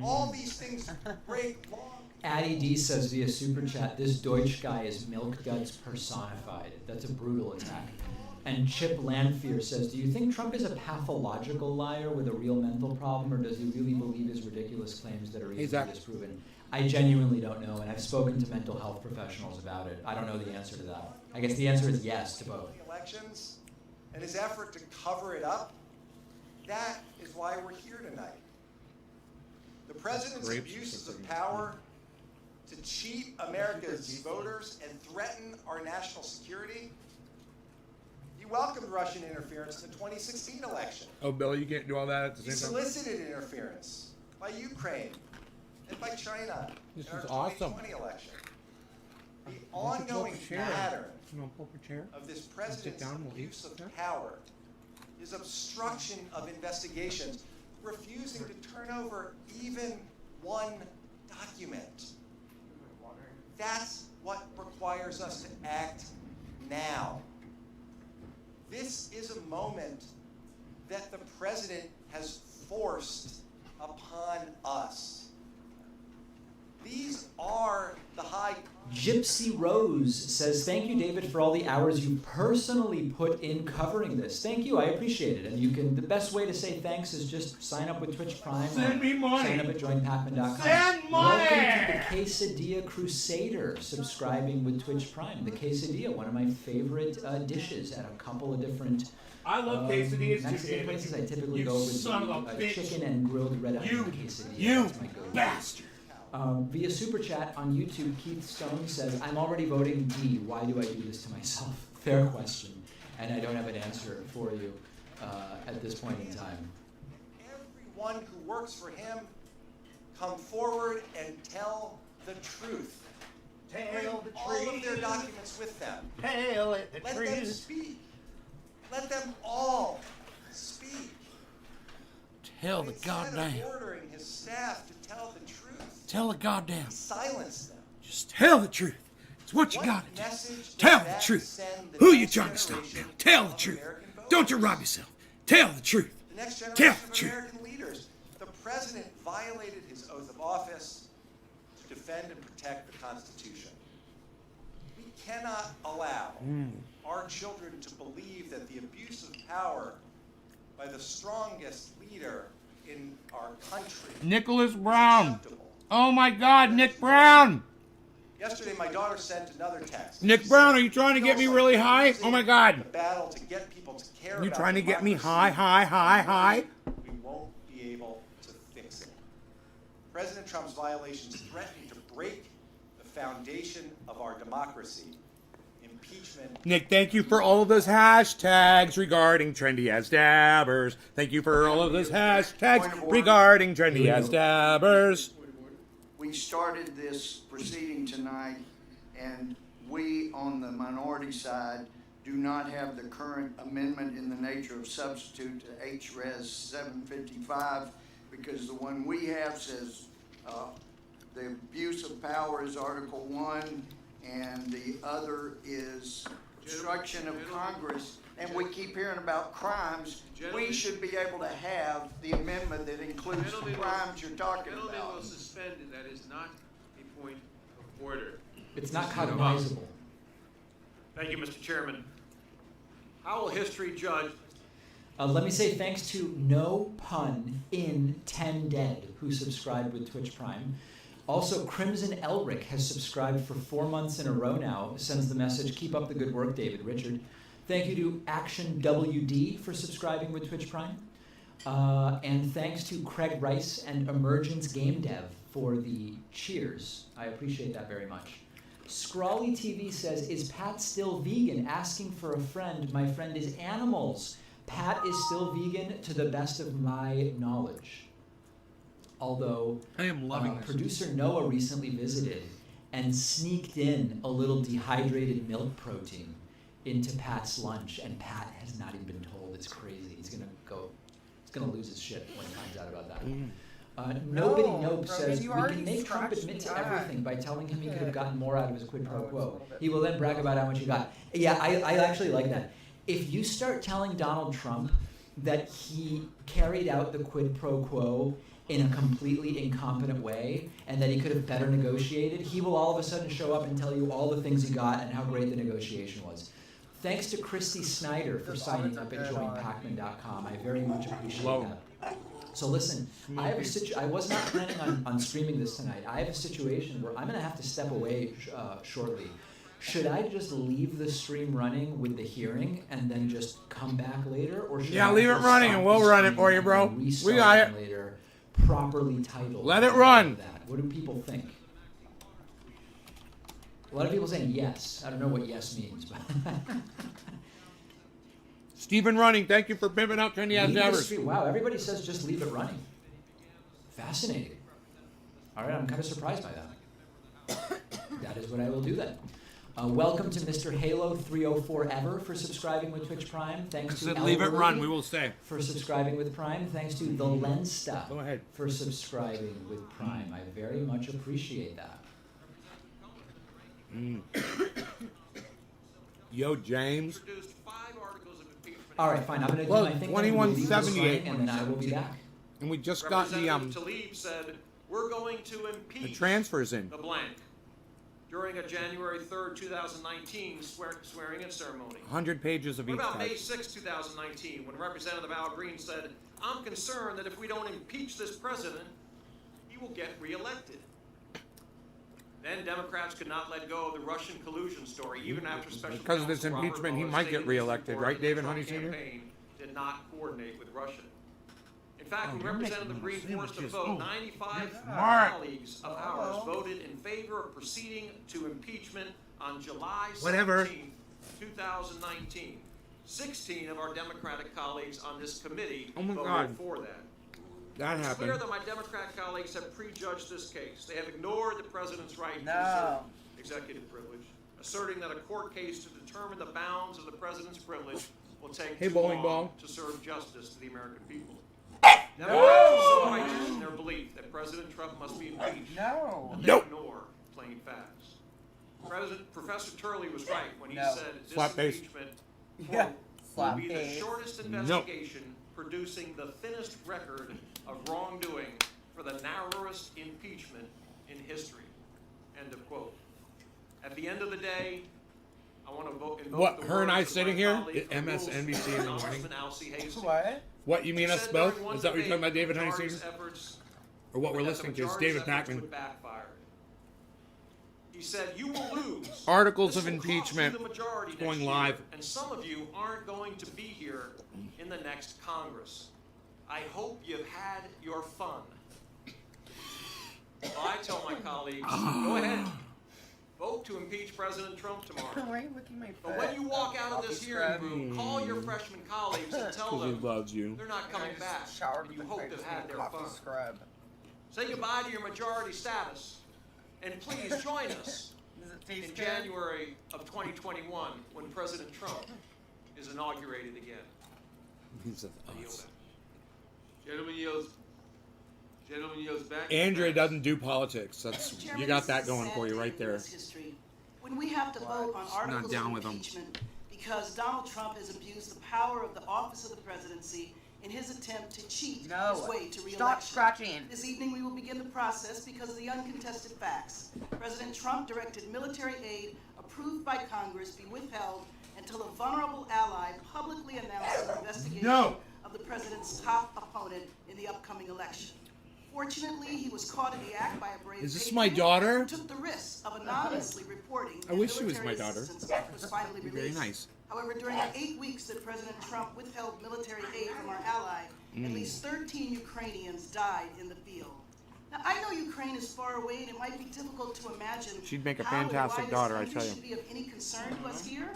All these things break law. Addie D says via Super Chat, this Deutsch guy is milk duds personified. That's a brutal attack. And Chip Lanfear says, do you think Trump is a pathological liar with a real mental problem, or does he really believe his ridiculous claims that are easily disproven? I genuinely don't know, and I've spoken to mental health professionals about it. I don't know the answer to that. I guess the answer is yes to both. Elections and his effort to cover it up, that is why we're here tonight. The president's abuses of power to cheat America's voters and threaten our national security. He welcomed Russian interference in the 2016 election. Oh, Bill, you can't do all that at the He same time? solicited interference by Ukraine and by China in our awesome. 2020 election. The ongoing pattern of this president's abuse of power is obstruction of investigations, refusing to turn over even one document. That's what requires us to act now. This is a moment that the president has forced upon us. These are the high... Gypsy Rose says, thank you, David, for all the hours you personally put in covering this. Thank you, I appreciate it. And you can, the best way to say thanks is just sign up with Twitch Prime. Send me money. Sign up at joinpacman.com. Send money. Welcome to the Quesadilla Crusader, subscribing with Twitch Prime. The quesadilla, one of my favorite dishes at a couple of different I love quesadillas too, Mexican David. places. I typically You go with son of a the bitch. chicken and grilled red onion quesadilla. You That's my go-to. bastard. Via Super Chat on YouTube, Keith Stone says, I'm already voting D. Why do I do this to myself? Fair question. And I don't have an answer for you at this point in time. Everyone who works for him, come forward and tell the truth. Bring all of their documents with them. Tell it the Let truth. them speak. Let them all speak. Tell the Instead goddamn. of ordering his staff to tell the truth, Tell the goddamn. silence them. Just tell the truth. It's what you What gotta do. message does Tell the that truth. send the Who you next trying to stop now? generation Tell the of truth. American voters? Don't you rob yourself. Tell the truth. The next Tell generation the of truth. American leaders. The president violated his oath of office to defend and protect the Constitution. We cannot allow our children to believe that the abuse of power by the strongest leader in our country Nicholas is Brown. acceptable. Oh my God, Nick Brown. Yesterday, my daughter sent another text. Nick Brown, are you trying to get me really high? Oh my The God. battle to get people to care You about trying to get me democracy. high? We won't be able to fix it. President Trump's violations threaten to break the foundation of our democracy. Impeachment. Nick, thank you for all of those hashtags regarding trendy as dabbers. Thank you for all of those hashtags Point of order. regarding trendy as dabbers. We started this proceeding tonight, and we, on the minority side, do not have the current amendment in the nature of substitute to HRES 755, because the one we have says the abuse of power is Article 1, and the other is obstruction of Congress. And we keep hearing about crimes. We should be able to have the amendment that includes the crimes you're talking Gentlemen will about. suspend it. That is not a point of order. It's not cognizable. Thank you, Mr. Chairman. How will history judge? Let me say thanks to No Pun in 10 Dead, who subscribed with Twitch Prime. Also, Crimson Elric has subscribed for 4 months in a row now. Sends the message, keep up the good work, David Richard. Thank you to Action WD for subscribing with Twitch Prime. And thanks to Craig Rice and Emergence Game Dev for the cheers. I appreciate that very much. Scrawly TV says, is Pat still vegan? Asking for a friend. My friend is animals. Pat is still vegan to the best of my knowledge. Although I am loving this. Producer Noah recently visited and sneaked in a little dehydrated milk protein into Pat's lunch, and Pat has not even been told. It's crazy. He's gonna lose his shit when he finds out about that. Nobody Nope says we can make Trump admit to everything by telling him he could have gotten more out of his quid pro quo. He will then brag about how much he got. Yeah, I actually like that. If you start telling Donald Trump that he carried out the quid pro quo in a completely incompetent way and that he could have better negotiated, he will all of a sudden show up and tell you all the things he got and how great the negotiation was. Thanks to Christy Snyder for signing up at joinpacman.com. I very much appreciate that. So listen, I was not planning on streaming this tonight. I have a situation where I'm going to have to step away shortly. Should I just leave the stream running with the hearing and then just come back later, or should I Leave it just running stop and the we'll run it stream for you, and bro. then We restart got it. later, properly titled? Let it and all run. of that? What do people think? A lot of people saying yes. I don't know what yes means, but Stephen Running, thank you for pimping out trendy as leave the dabbers. stream. Wow, everybody says just leave it running. Fascinating. All right, I'm kind of surprised by that. That is what I will do then. Welcome to Mr. Halo 304 Ever for subscribing with Twitch Prime. Thanks to Said leave it Elwood run, we will stay. for subscribing with Prime. Thanks to the Lensta Go ahead. for subscribing with Prime. I very much appreciate that. Yo, James. Produced 5 articles of impeachment. All right, fine. I'm going to do Well, my thing. then we'll leave this 2178. running, and then I will be back. And we just got the Representative Tlaib said we're going to impeach The transfer's in. the blank during a January 3rd, 2019 swearing-in ceremony. 100 pages of What each about May type. 6, 2019, when Representative Al Green said, I'm concerned that if we don't impeach this president, he will get reelected. Then Democrats could not let go of the Russian collusion story, even after Special Because of this Counsel Robert impeachment, he Mueller might stated get in his reelected, report right, that the David Trump Honey Sr.? campaign did not coordinate with Russia. In fact, when you're Representative making Green little forced a sandwiches. vote, Oh, 95 smart. colleagues of ours voted in favor of proceeding to impeachment on July 17, Whatever. 2019. 16 of our Democratic colleagues on this committee Oh my voted God. for that. That It's clear happened. that my Democrat colleagues have prejudged this case. They have ignored the president's right to No. assert executive privilege, asserting that a court case to determine the bounds of the president's privilege will take Hey, too bowling long ball. to serve justice to the American people. Democrats are so No. righteous in their belief that President Trump must be impeached No. that they Nope. ignore plain facts. Professor Turley was right when he No. said this Slap face. impeachment Yeah. quote, will Slap be the face. shortest investigation producing the thinnest record of wrongdoing for the narrowest impeachment in history. End of quote. At the end of the day, I want to invoke What, the her and I words of sitting my here colleague at from Rules MSNBC in the morning? Congressman Alcee Hastings. What? What, you mean He us said both? during one Is that what you're talking about, debate David the Honey majority's Sr.? efforts- Or what we're that the listening to is majority's David efforts Pakman. would backfire. He said, you will lose. Articles This of will cost you impeachment the majority going next year, live. And some of you aren't going to be here in the next Congress. I hope you've had your fun. Well, I tell my colleagues, go ahead. Vote to impeach President Trump tomorrow. Why are you licking my But foot? when you walk out of this Coffee hearing scrub. room, call your freshman colleagues and tell Because he them loves you. they're not coming back. Showered And with you the hope face they've had their coffee fun. scrub. Say goodbye to your majority status. And please join us Does it taste in good? January of 2021 when President Trump is inaugurated again. He's I yield back. Gentleman yields back. Andrea doesn't do politics. That's Mr. Chairman, you got this that is going a for you sad right day in there. US history. When we have to vote on articles down of with 'em. impeachment because Donald Trump has abused the power of the office of the presidency in his attempt to cheat No. his way to re-election. Stop scratching. This evening we will begin the process because of the uncontested facts. President Trump directed military aid approved by Congress be withheld until a vulnerable ally publicly announced an investigation of the president's top opponent in the upcoming election. Fortunately, he was caught in the act by a brave Is this patriot my daughter? who took the risk of anonymously reporting I wish she was military my daughter. assistance was finally Very released. nice. However, during the 8 weeks that President Trump withheld military aid from our ally, at least 13 Ukrainians died in the field. Now, I know Ukraine is far away, and it might be difficult to imagine She'd make a how and fantastic why this daughter, I country tell you. should be of any concern to us here.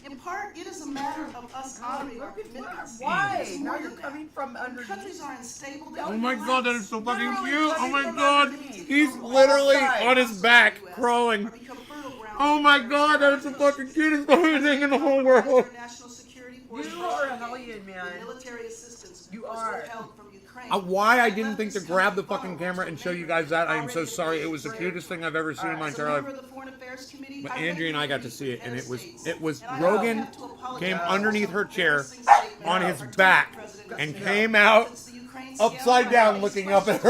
In part, it is a matter of us honoring our commitments. Why? It's Now more you're than that. coming from underneath. Countries are unstable. They Oh don't my relax. god, that is so fucking Literally cute. Oh coming my from god. underneath. He's From literally outside. on his back, crawling. Or become fertile ground Oh my god, that is the fucking cutest fucking thing in the whole world. National security forces You are a hellion, man. the military assistance You was are. withheld from Ukraine. Why I didn't think to grab the fucking camera and show you guys that, I am so sorry. It was the cutest thing I've ever seen in my As a entire member life. of the Foreign Affairs Committee, But I Andrea and I got to regularly see it, and meet with it was heads of states, and I Rogan have to apologize came for underneath some her chair embarrassing statements on his by back President and Trump. came out Since the Ukraine upside scandal, down, I've looking raised up at questions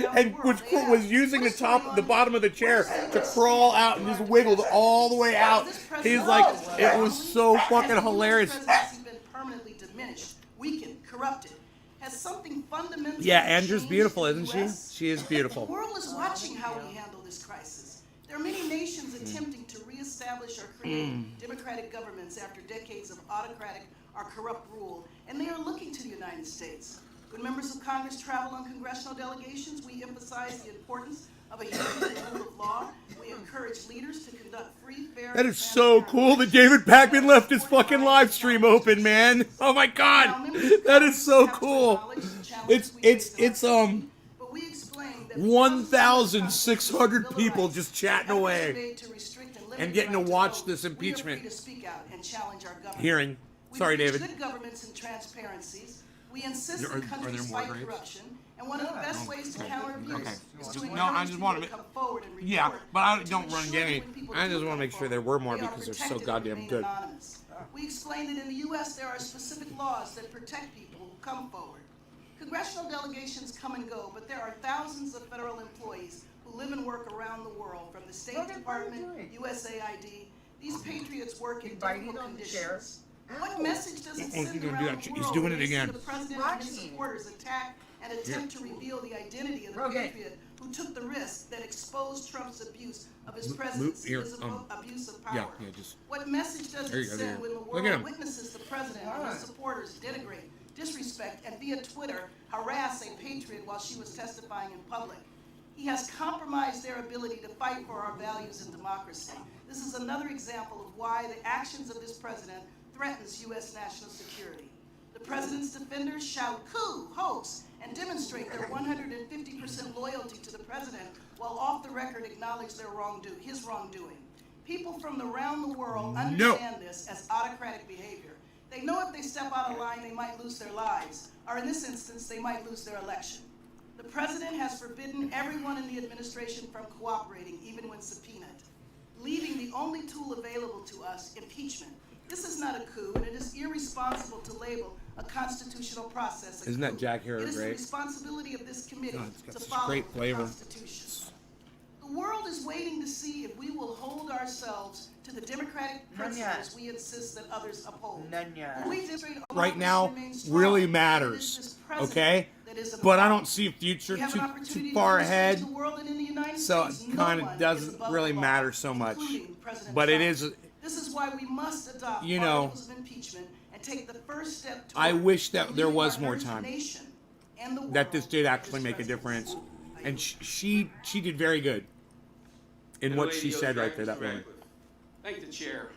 her, around and the world. They was ask, using the "What is going top, on the bottom of the chair to crawl out and just wiggled all the way out. He's like, it was so fucking Has the hilarious. US presidency been permanently diminished, weakened, corrupted? Has something fundamentally Yeah, Andrew's changed beautiful, in the isn't she? US? She is The beautiful. world is watching how we handle this crisis. There are many nations attempting to reestablish or create democratic governments after decades of autocratic or corrupt rule, and they are looking to the United States. When members of Congress travel on congressional delegations, we emphasize the importance of a human rule of law. We encourage leaders to conduct free, fair, That is so cool that David Pakman left his fucking live stream open, man. Oh my god. That is so cool. It's But we explain that 1,600 people just chatting away and getting to watch this impeachment hearing. Sorry, David. Good governments and transparencies. We insist Are that there countries more fight grapes? corruption, and one of the best ways to counter abuse Okay. is to No, encourage I just want people to. come forward and report. Yeah, but I and to don't run ensure any. that when people I do just want come to make sure forward, there were more they are because they're so protected and goddamn remain good. anonymous. We explain that in the U.S. there are specific laws that protect people who come forward. Congressional delegations come and go, but there are thousands of federal employees who live and work around the world, from the State Department, USAID. These patriots work in difficult conditions. What message does it send around the world He's doing when it they see again. the president and his supporters attack and attempt to reveal the identity of the patriot who took the risk that exposed Trump's abuse of his presidency, his abuse of power? What message does it send when the world witnesses the president and his supporters denigrate, disrespect, and via Twitter harass a patriot while she was testifying in public? He has compromised their ability to fight for our values and democracy. This is another example of why the actions of this president threatens U.S. national security. The president's defenders shout coup, hoax, and demonstrate their 150% loyalty to the president, while off the record acknowledge his wrongdoing. People from around the world understand this as autocratic behavior. They know if they step out of line, they might lose their lives, or in this instance, they might lose their election. The president has forbidden everyone in the administration from cooperating, even when subpoenaed, leaving the only tool available to us, impeachment. This is not a coup, and it is irresponsible to label a constitutional process a coup. Isn't that Jack Harrow It is the great? responsibility of this committee to such follow great the flavor. Constitution. The world is waiting to see if we will hold ourselves to the democratic principles we insist that others uphold. Will we demonstrate our Right now democracy remains strong? really It is matters, this president okay? that is But I above. don't see a future We have an too opportunity to far demonstrate ahead, to the world and in the United so States, it no kind one of is doesn't above really the law, matter so much. including President But it Trump. is, This is why we must adopt You know, articles of impeachment and take the first step I toward wish that there leading was our more nation time, and the world that this did with actually this make a presidency. difference, and she did very good in what she said right there. That woman. Thank the chair.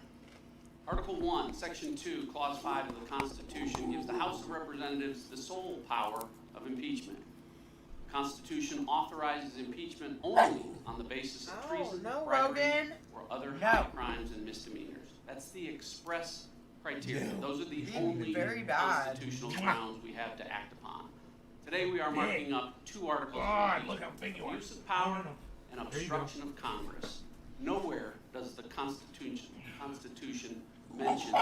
Article 1, Section 2, Clause 5 of the Constitution gives the House of Representatives the sole power of impeachment. The Constitution authorizes impeachment only on the basis of treason, bribery, or other high crimes and misdemeanors. That's the express criteria. Those are the only constitutional grounds we have to act upon. Today we are marking up 2 articles of impeachment: abuse of power and obstruction of Congress. Nowhere does the Constitution mention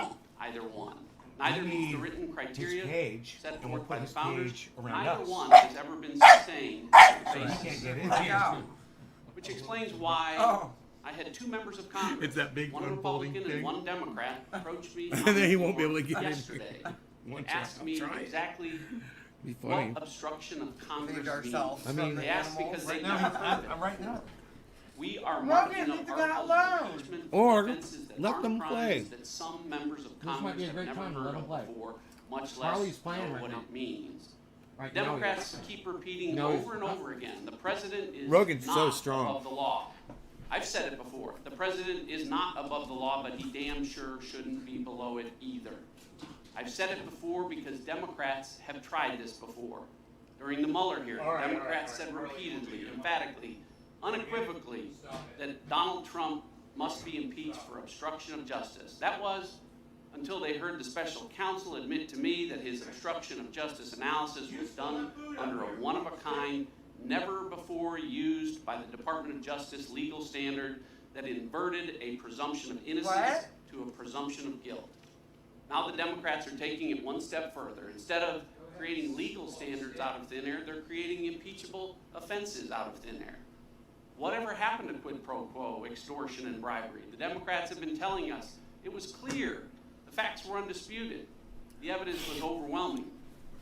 either one. Neither meets the written criteria set forth by the founders. Neither one has ever been sustained on the basis of impeachment, which explains why I had 2 members of Congress, It's that big one unfolding Republican thing. and one Democrat, approach me And then he won't be able to get in. yesterday. One They asked try, me I'll try it. exactly Be funny. what obstruction of Congress means. ourselves I mean, They asked because they right never now, heard of it. right now. We are Logan, marking leave up the guy articles alone. of impeachment Or for offenses that let aren't them crimes play. that some members of This might Congress be a have great never time to heard let them of play. before, much Charlie's less playing know right what now. it means. Right now, Democrats keep repeating No, he's over and not. over again, the president is Rogan's not so strong. above the law. I've said it before, the president is not above the law, but he damn sure shouldn't be below it either. I've said it before because Democrats have tried this before. During the Mueller hearing, Democrats said repeatedly, emphatically, unequivocally, that Donald Trump must be impeached for obstruction of justice. That was until they heard the special counsel admit to me that his obstruction of justice analysis was done under a one-of-a-kind, never before used by the Department of Justice legal standard that inverted a presumption of innocence to a presumption of guilt. Now the Democrats are taking it one step further. Instead of creating legal standards out of thin air, they're creating impeachable offenses out of thin air. Whatever happened to quid pro quo, extortion, and bribery? The Democrats have been telling us it was clear. The facts were undisputed. The evidence was overwhelming,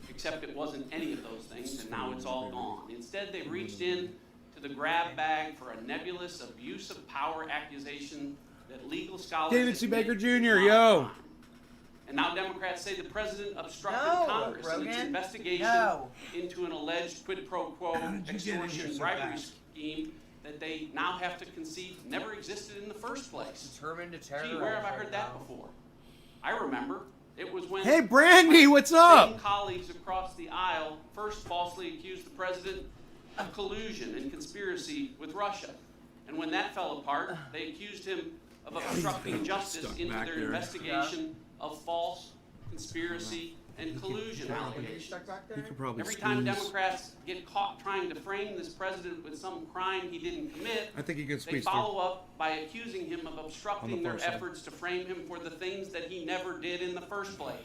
except it wasn't any of those things, and now it's all gone. Instead, they've reached in to the grab bag for a nebulous abuse of power accusation that legal scholars David C. admit Baker is Jr., not a yo. crime. And now Democrats say the president obstructed No, Congress in its Rogan. investigation No. into an alleged quid pro quo did you get in here extortion so bribery fast? scheme that they now have to concede never existed in the first place. Determined to Gee, terrorize where have I right heard that now. before? I remember. It was when Hey, Brandy, what's same up? colleagues across the aisle first falsely accused the president of collusion and conspiracy with Russia. And when that fell apart, they accused him of obstructing justice stuck into back their there. investigation of false conspiracy and collusion allegations. You could probably Every time squeeze. Democrats get caught trying to frame this president with some crime he didn't commit, I think you can they squeeze through. follow up by accusing him of obstructing On the their far side. efforts to frame him for the things that he never did in the first place.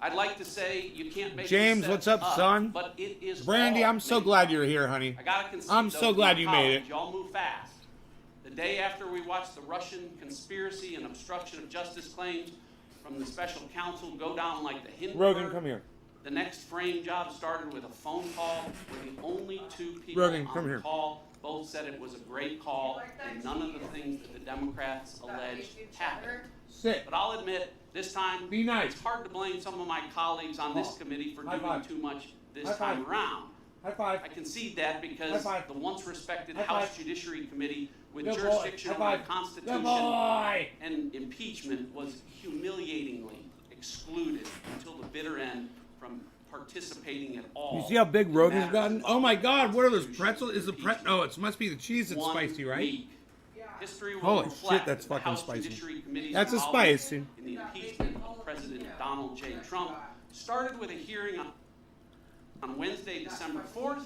I'd like to say you can't make James, this what's set up, son? But it is Brandy, all I'm so made glad up. you're here, honey. I gotta concede, I'm though, so to glad my you made it. colleagues, y'all move fast. The day after we watched the Russian conspiracy and obstruction of justice claims from the special counsel go down like the Hindenburg, Rogan, come here. the next frame job started with a phone call where the only two people Rogan, come on the here. call both said it was a great call and none of the things that the Democrats alleged happened. Sit. But I'll admit, this time, Be nice. it's hard to blame some of my colleagues on this committee for High doing five. too much this High five. time around. High five. I concede that High because five. the once respected High House five. Judiciary Committee with Good boy. jurisdiction High over the five. Constitution Good boy. and impeachment was humiliatingly excluded until the bitter end from participating at all. You see how big in Rogan's matters gotten? of Oh my God, what are those Constitution pretzels? Is the impeachment. Oh, it must be the cheese that's 1 spicy, right? week. History will Holy reflect shit, that's that the fucking House spicy. Judiciary Committee's That's a involvement spicy. in the impeachment of President Donald J. Trump started with a hearing on Wednesday, December 4th.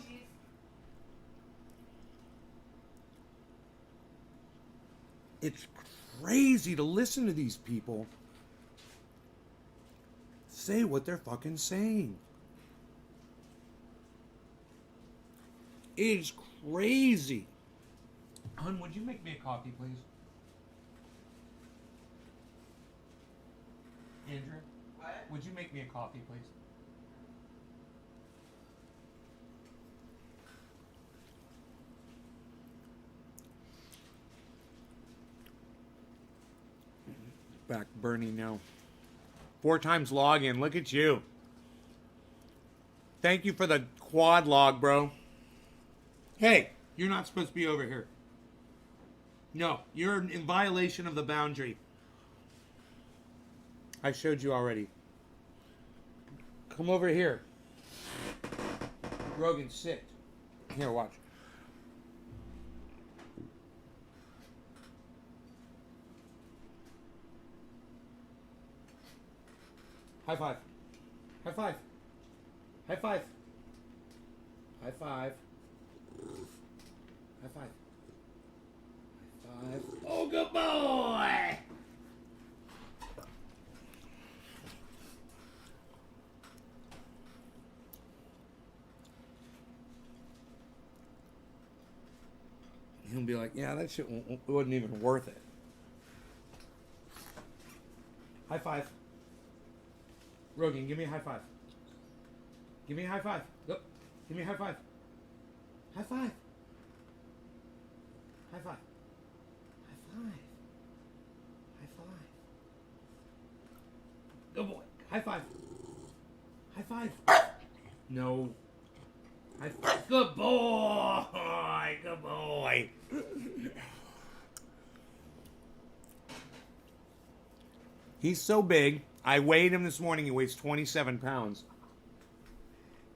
It's crazy to listen to these people say what they're fucking saying. It is crazy. Hun, would you make me a coffee, please? Andrew? What? Would you make me a coffee, please? Back burning now. 4 times login. Look at you. Thank you for the quad log, bro. Hey, you're not supposed to be over here. No, you're in violation of the boundary. I showed you already. Come over here. Rogan, sit. Here, watch. High five. High five. High five. High five. High five. High five. Oh, good boy! He'll be like, yeah, that shit wasn't even worth it. High five. Rogan, give me a high five. Give me a high five. Yep. Give me a high five. High five. High five. High five. High five. Good boy. High five. High five. No. High five. Good boy. Good boy. He's so big. I weighed him this morning. He weighs 27 pounds.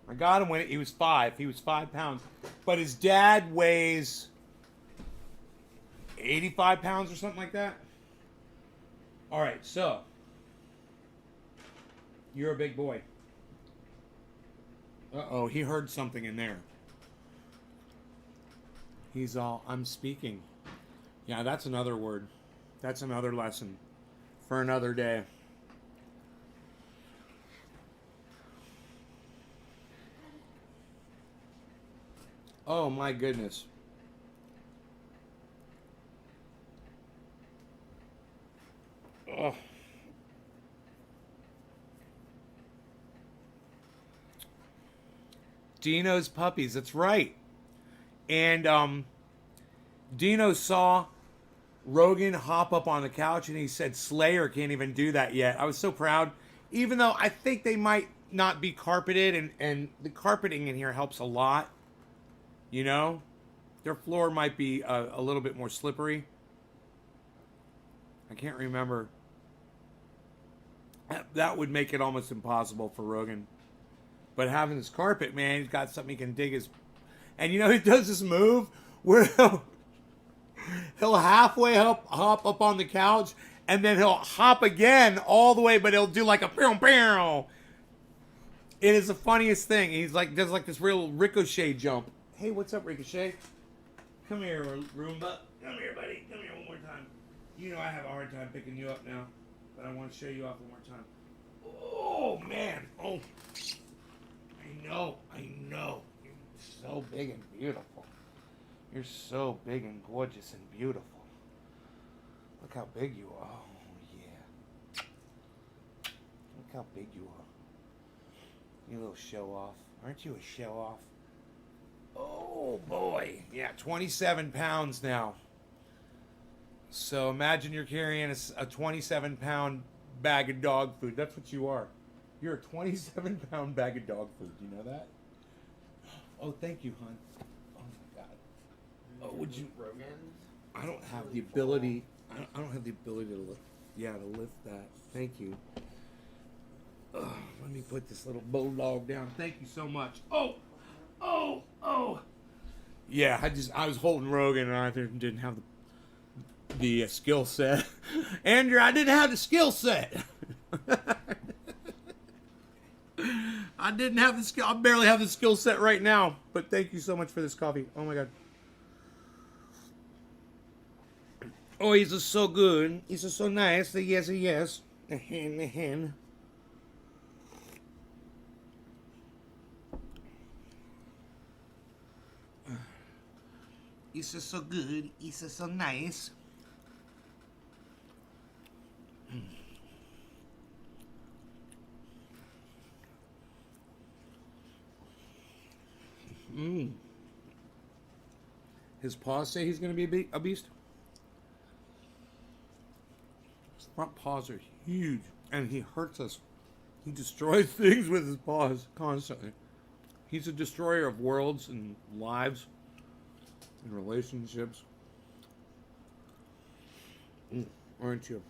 I got him when he was 5. He was 5 pounds. But his dad weighs 85 pounds or something like that. All right, so you're a big boy. Uh-oh, he heard something in there. He's all, I'm speaking. Yeah, that's another word. That's another lesson for another day. Oh my goodness. Ugh. Dino's puppies, that's right. And Dino saw Rogan hop up on the couch and he said Slayer can't even do that yet. I was so proud. Even though I think they might not be carpeted and the carpeting in here helps a lot. You know? Their floor might be a little bit more slippery. I can't remember. That would make it almost impossible for Rogan. But having this carpet, man, he's got something he can dig his... And you know, he does this move where he'll halfway hop up on the couch, and then he'll hop again all the way, but he'll do like a pow. It is the funniest thing. He's like, does like this real ricochet jump. Hey, what's up, Ricochet? Come here, Roomba. Come here, buddy. Come here one more time. You know I have a hard time picking you up now, but I want to show you off one more time. Oh, man. Oh. I know. You're so big and beautiful. You're so big and gorgeous and beautiful. Look how big you are. Oh, yeah. Look how big you are. You little show off. Aren't you a show off? Oh, boy. Yeah, 27 pounds now. So imagine you're carrying a 27-pound bag of dog food. That's what you are. You're a 27-pound bag of dog food. Do you know that? Oh, thank you, hon. Oh, my God. Oh, would you... I don't have the ability... I don't have the ability to lift... Yeah, to lift that. Thank you. Let me put this little bulldog down. Thank you so much. Oh! Yeah, I was holding Rogan and I didn't have the skill set. Andrew, I didn't have the skill set. I didn't have the skill. I barely have the skill set right now. But thank you so much for this coffee. Oh my God. Oh, he's just so good. He's just so nice. Yes. The hen. He's just so good. He's just so nice. His paws say he's going to be a beast. His front paws are huge, and he hurts us. He destroys things with his paws constantly. He's a destroyer of worlds and lives and relationships. Aren't you?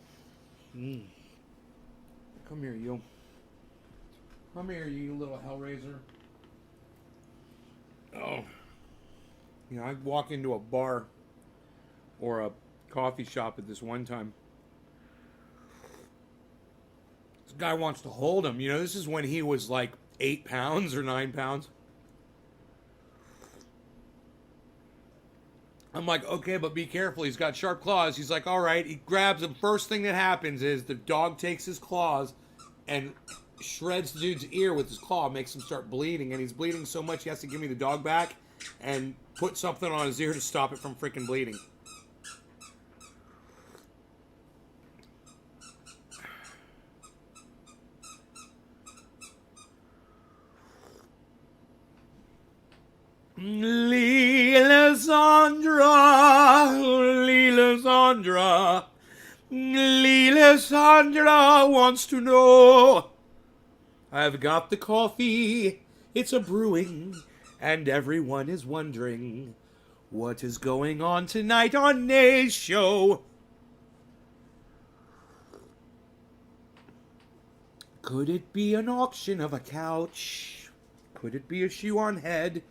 Come here, you. Come here, you little hellraiser. Oh. You know, I walk into a bar or a coffee shop at this one time. This guy wants to hold him. You know, this is when he was like 8 pounds or 9 pounds. I'm like, okay, but be careful. He's got sharp claws. He's like, all right. He grabs him. First thing that happens is the dog takes his claws and shreds the dude's ear with his claw, makes him start bleeding. And he's bleeding so much he has to give me the dog back and put something on his ear to stop it from freaking bleeding. Leela Sandra wants to know. I've got the coffee, it's a brewing, and everyone is wondering what is going on tonight on Nay's show. Could it be an auction of a couch? Could it be a shoe on head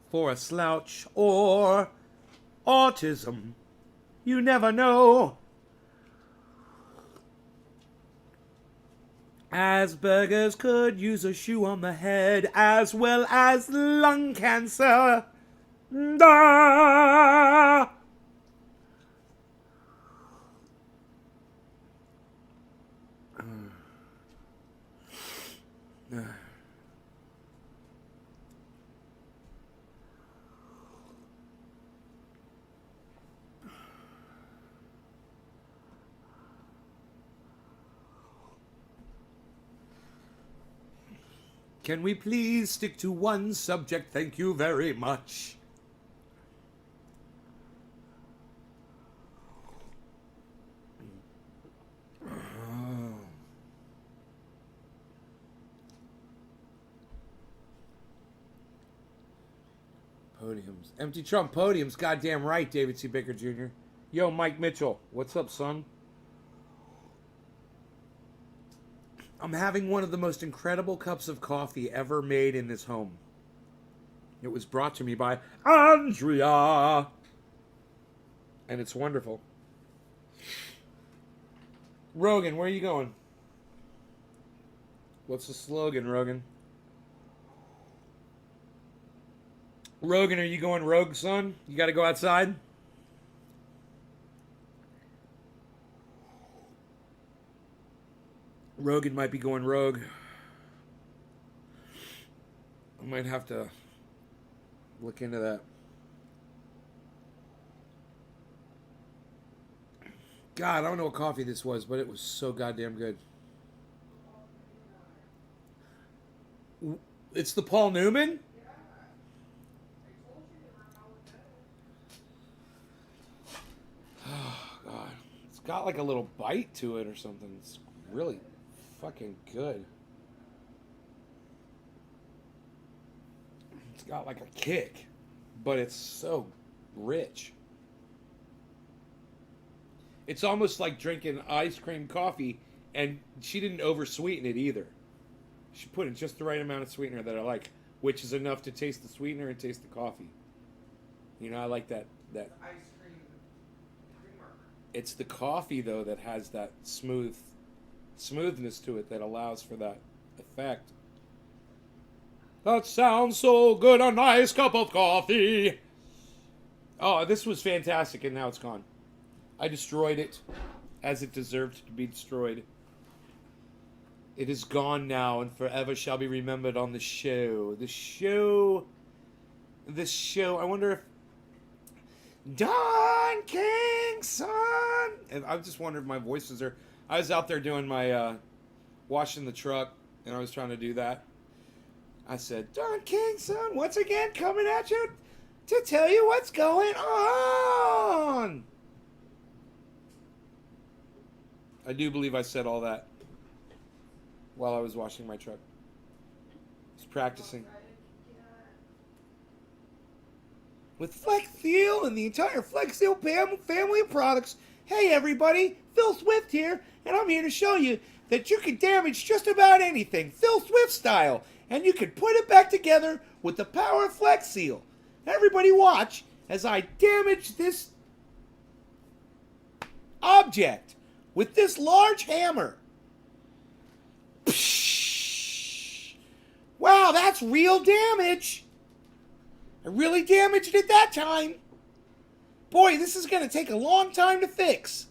for a slouch? Or autism? You never know. Asperger's could use a shoe on the head, as well as lung cancer. Da! Can we please stick to one subject? Thank you very much. Podiums. Empty Trump podiums. Goddamn right, David C. Baker Jr. Yo, Mike Mitchell. What's up, son? I'm having one of the most incredible cups of coffee ever made in this home. It was brought to me by Andrea. And it's wonderful. Rogan, where are you going? What's the slogan, Rogan? Rogan, are you going rogue, son? You gotta go outside? Rogan might be going rogue. I might have to look into that. God, I don't know what coffee this was, but it was so goddamn good. It's the Paul Newman? Oh, God. It's got like a little bite to it or something. It's really fucking good. It's got like a kick, but it's so rich. It's almost like drinking ice cream coffee, and she didn't oversweeten it either. She put in just the right amount of sweetener that I like, which is enough to taste the sweetener and taste the coffee. You know, I like that. Ice cream creamer. It's the coffee though that has that smoothness to it that allows for that effect. That sounds so good, a nice cup of coffee. Oh, this was fantastic, and now it's gone. I destroyed it as it deserved to be destroyed. It is gone now and forever shall be remembered on the show. The show. I wonder if Don King, son. And I just wonder if my voices are. I was out there doing my washing the truck, and I was trying to do that. I said, Don King, son, once again coming at you to tell you what's going on. I do believe I said all that while I was washing my truck. I was practicing. With Flex Seal and the entire Flex Seal family of products. Hey everybody, Phil Swift here, and I'm here to show you that you can damage just about anything, Phil Swift style, and you can put it back together with the power of Flex Seal. Everybody watch as I damage this object with this large hammer. Psh! Wow, that's real damage. I really damaged it that time. Boy, this is going to take a long time to fix.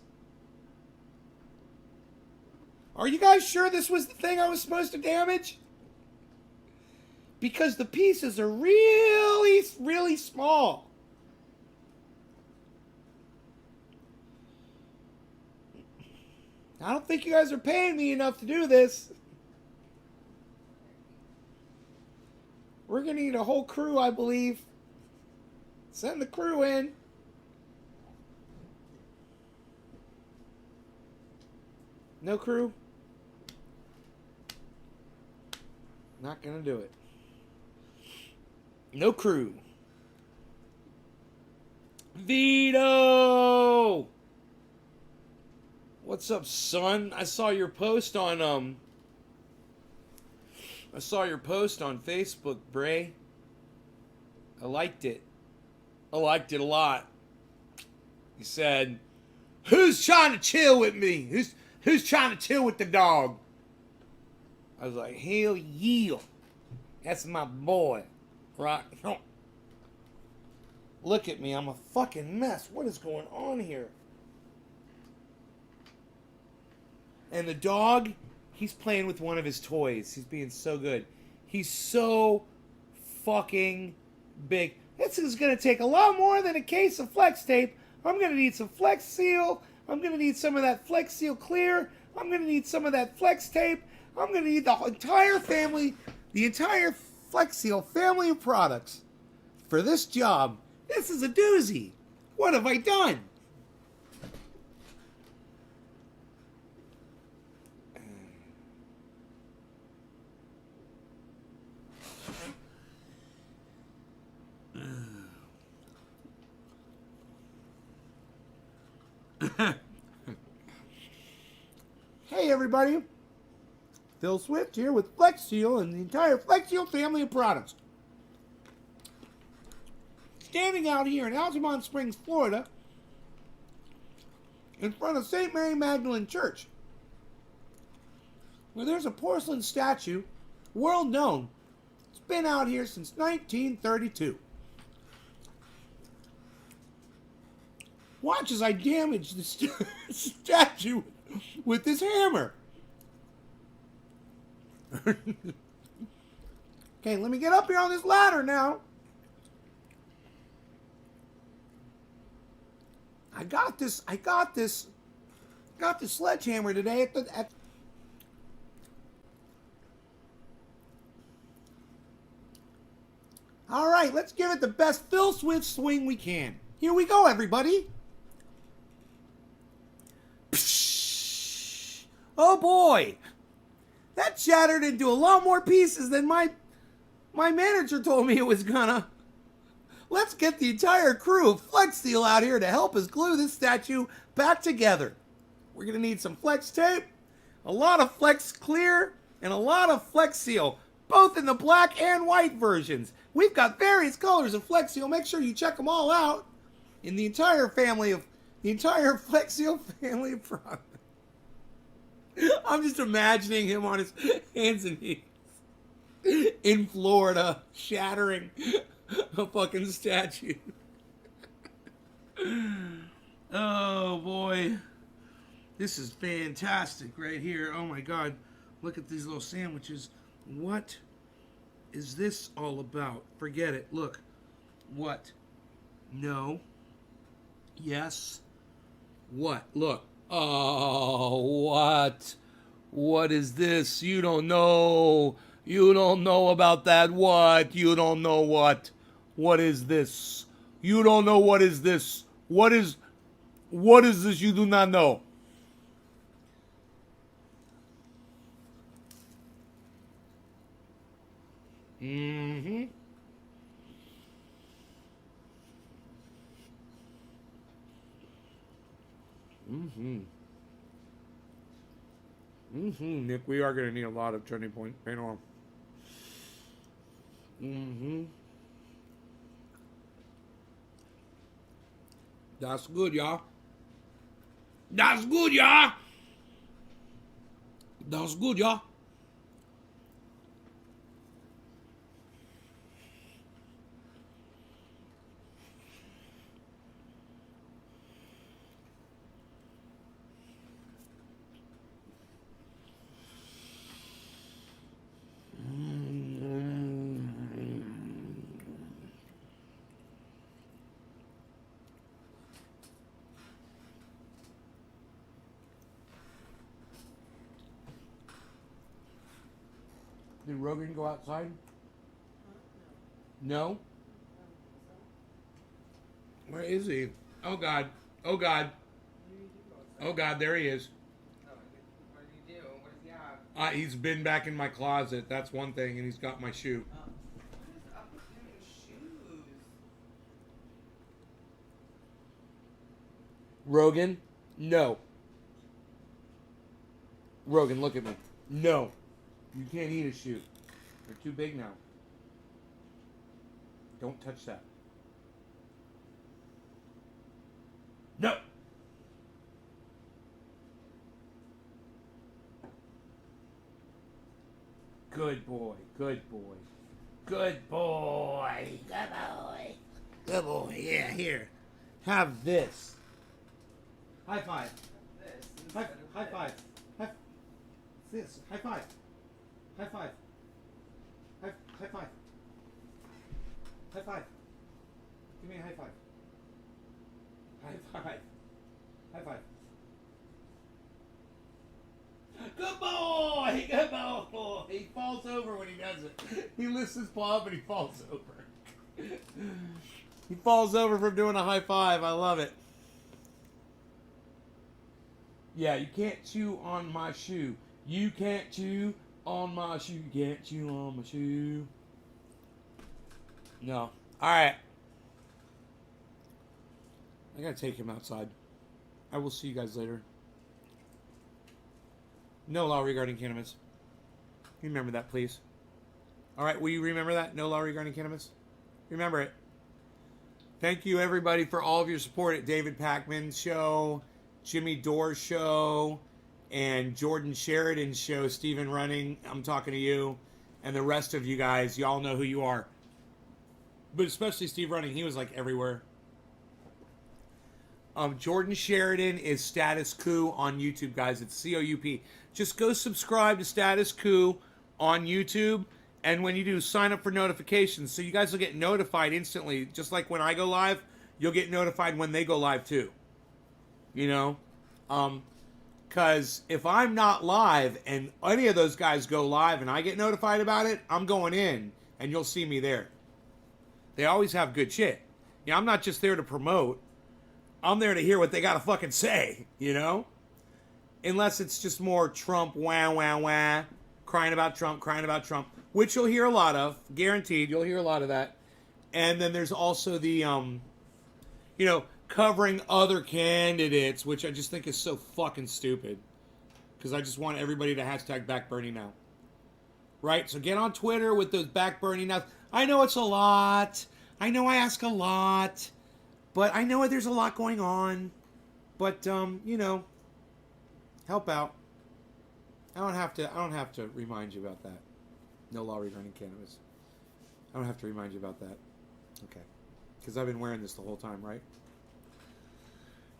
Are you guys sure this was the thing I was supposed to damage? Because the pieces are really, really small. I don't think you guys are paying me enough to do this. We're going to need a whole crew, I believe. Send the crew in. No crew? Not going to do it. No crew. Vito! What's up, son? I saw your post on Facebook, Bray. I liked it. I liked it a lot. You said, "Who's trying to chill with me? Who's trying to chill with the dog?" I was like, hell yeah. That's my boy. Right? Look at me. I'm a fucking mess. What is going on here? And the dog, he's playing with one of his toys. He's being so good. He's so fucking big. This is going to take a lot more than a case of Flex Tape. I'm going to need some Flex Seal. I'm going to need some of that Flex Seal Clear. I'm going to need some of that Flex Tape. I'm going to need the entire family, the entire Flex Seal family of products for this job. This is a doozy. What have I done? Hey everybody, Phil Swift here with Flex Seal and the entire Flex Seal family of products. Standing out here in Altamont Springs, Florida, in front of St. Mary Magdalene Church, where there's a porcelain statue, world known. It's been out here since 1932. Watch as I damage the statue with this hammer. Okay, let me get up here on this ladder now. I got this sledgehammer today at All right, let's give it the best Phil Swift swing we can. Here we go, everybody. Psh! Oh boy. That shattered into a lot more pieces than my manager told me it was gonna. Let's get the entire crew of Flex Steel out here to help us glue this statue back together. We're gonna need some Flex tape, a lot of Flex Clear, and a lot of Flex Seal, both in the black and white versions. We've got various colors of Flex Seal. Make sure you check them all out in the entire Flex Seal family of products. I'm just imagining him on his hands and knees in Florida, shattering a fucking statue. Oh boy. This is fantastic right here. Oh my God. Look at these little sandwiches. What is this all about? Forget it. Look. What? No. Yes. What? Look. Oh, what? What is this? You don't know. You don't know about that. What? You don't know what? What is this? You don't know what is this? What is this you do not know? Mm-hmm. Nick, we are going to need a lot of turning point paint on. That's good, y'all. That's good, y'all. That's good, y'all. Did Rogan go outside? No? Where is he? Oh God. Oh God. Oh God, there he is. What do you do? What does he have? He's been back in my closet. That's one thing, and he's got my shoe. What is up with him and shoes? Rogan? No. Rogan, look at me. No. You can't eat a shoe. They're too big now. Don't touch that. No. Good boy. Good boy. Good boy. Good boy. Good boy. Yeah, here. Have this. High five. High five. This. High five. High five. High five. High five. Give me a high five. High five. High five. Good boy! Good boy! He falls over when he does it. He lifts his paw up and he falls over. He falls over from doing a high five. I love it. Yeah, you can't chew on my shoe. You can't chew on my shoe. You can't chew on my shoe. No. Alright. I gotta take him outside. I will see you guys later. No law regarding cannabis. Remember that, please. Alright, will you remember that? No law regarding cannabis? Remember it. Thank you, everybody, for all of your support at David Pakman's show, Jimmy Dore's show, and Jordan Sheridan's show, Stephen Running. I'm talking to you. And the rest of you guys, y'all know who you are. But especially Steve Running, he was like everywhere. Jordan Sheridan is Status Coup on YouTube, guys. It's COUP. Just go subscribe to Status Coup on YouTube. And when you do, sign up for notifications. So you guys will get notified instantly. Just like when I go live, you'll get notified when they go live too. You know? Because if I'm not live and any of those guys go live and I get notified about it, I'm going in and you'll see me there. They always have good shit. You know, I'm not just there to promote. I'm there to hear what they got to fucking say, you know? Unless it's just more Trump, wah, wah, wah, crying about Trump, which you'll hear a lot of. Guaranteed, you'll hear a lot of that. And then there's also the, you know, covering other candidates, which I just think is so fucking stupid. Because I just want everybody to hashtag back Bernie now. Right? So get on Twitter with those back Bernie now. I know it's a lot. I know I ask a lot. But I know there's a lot going on. But, you know, help out. I don't have to remind you about that. No law regarding cannabis. I don't have to remind you about that. Okay. Because I've been wearing this the whole time, right?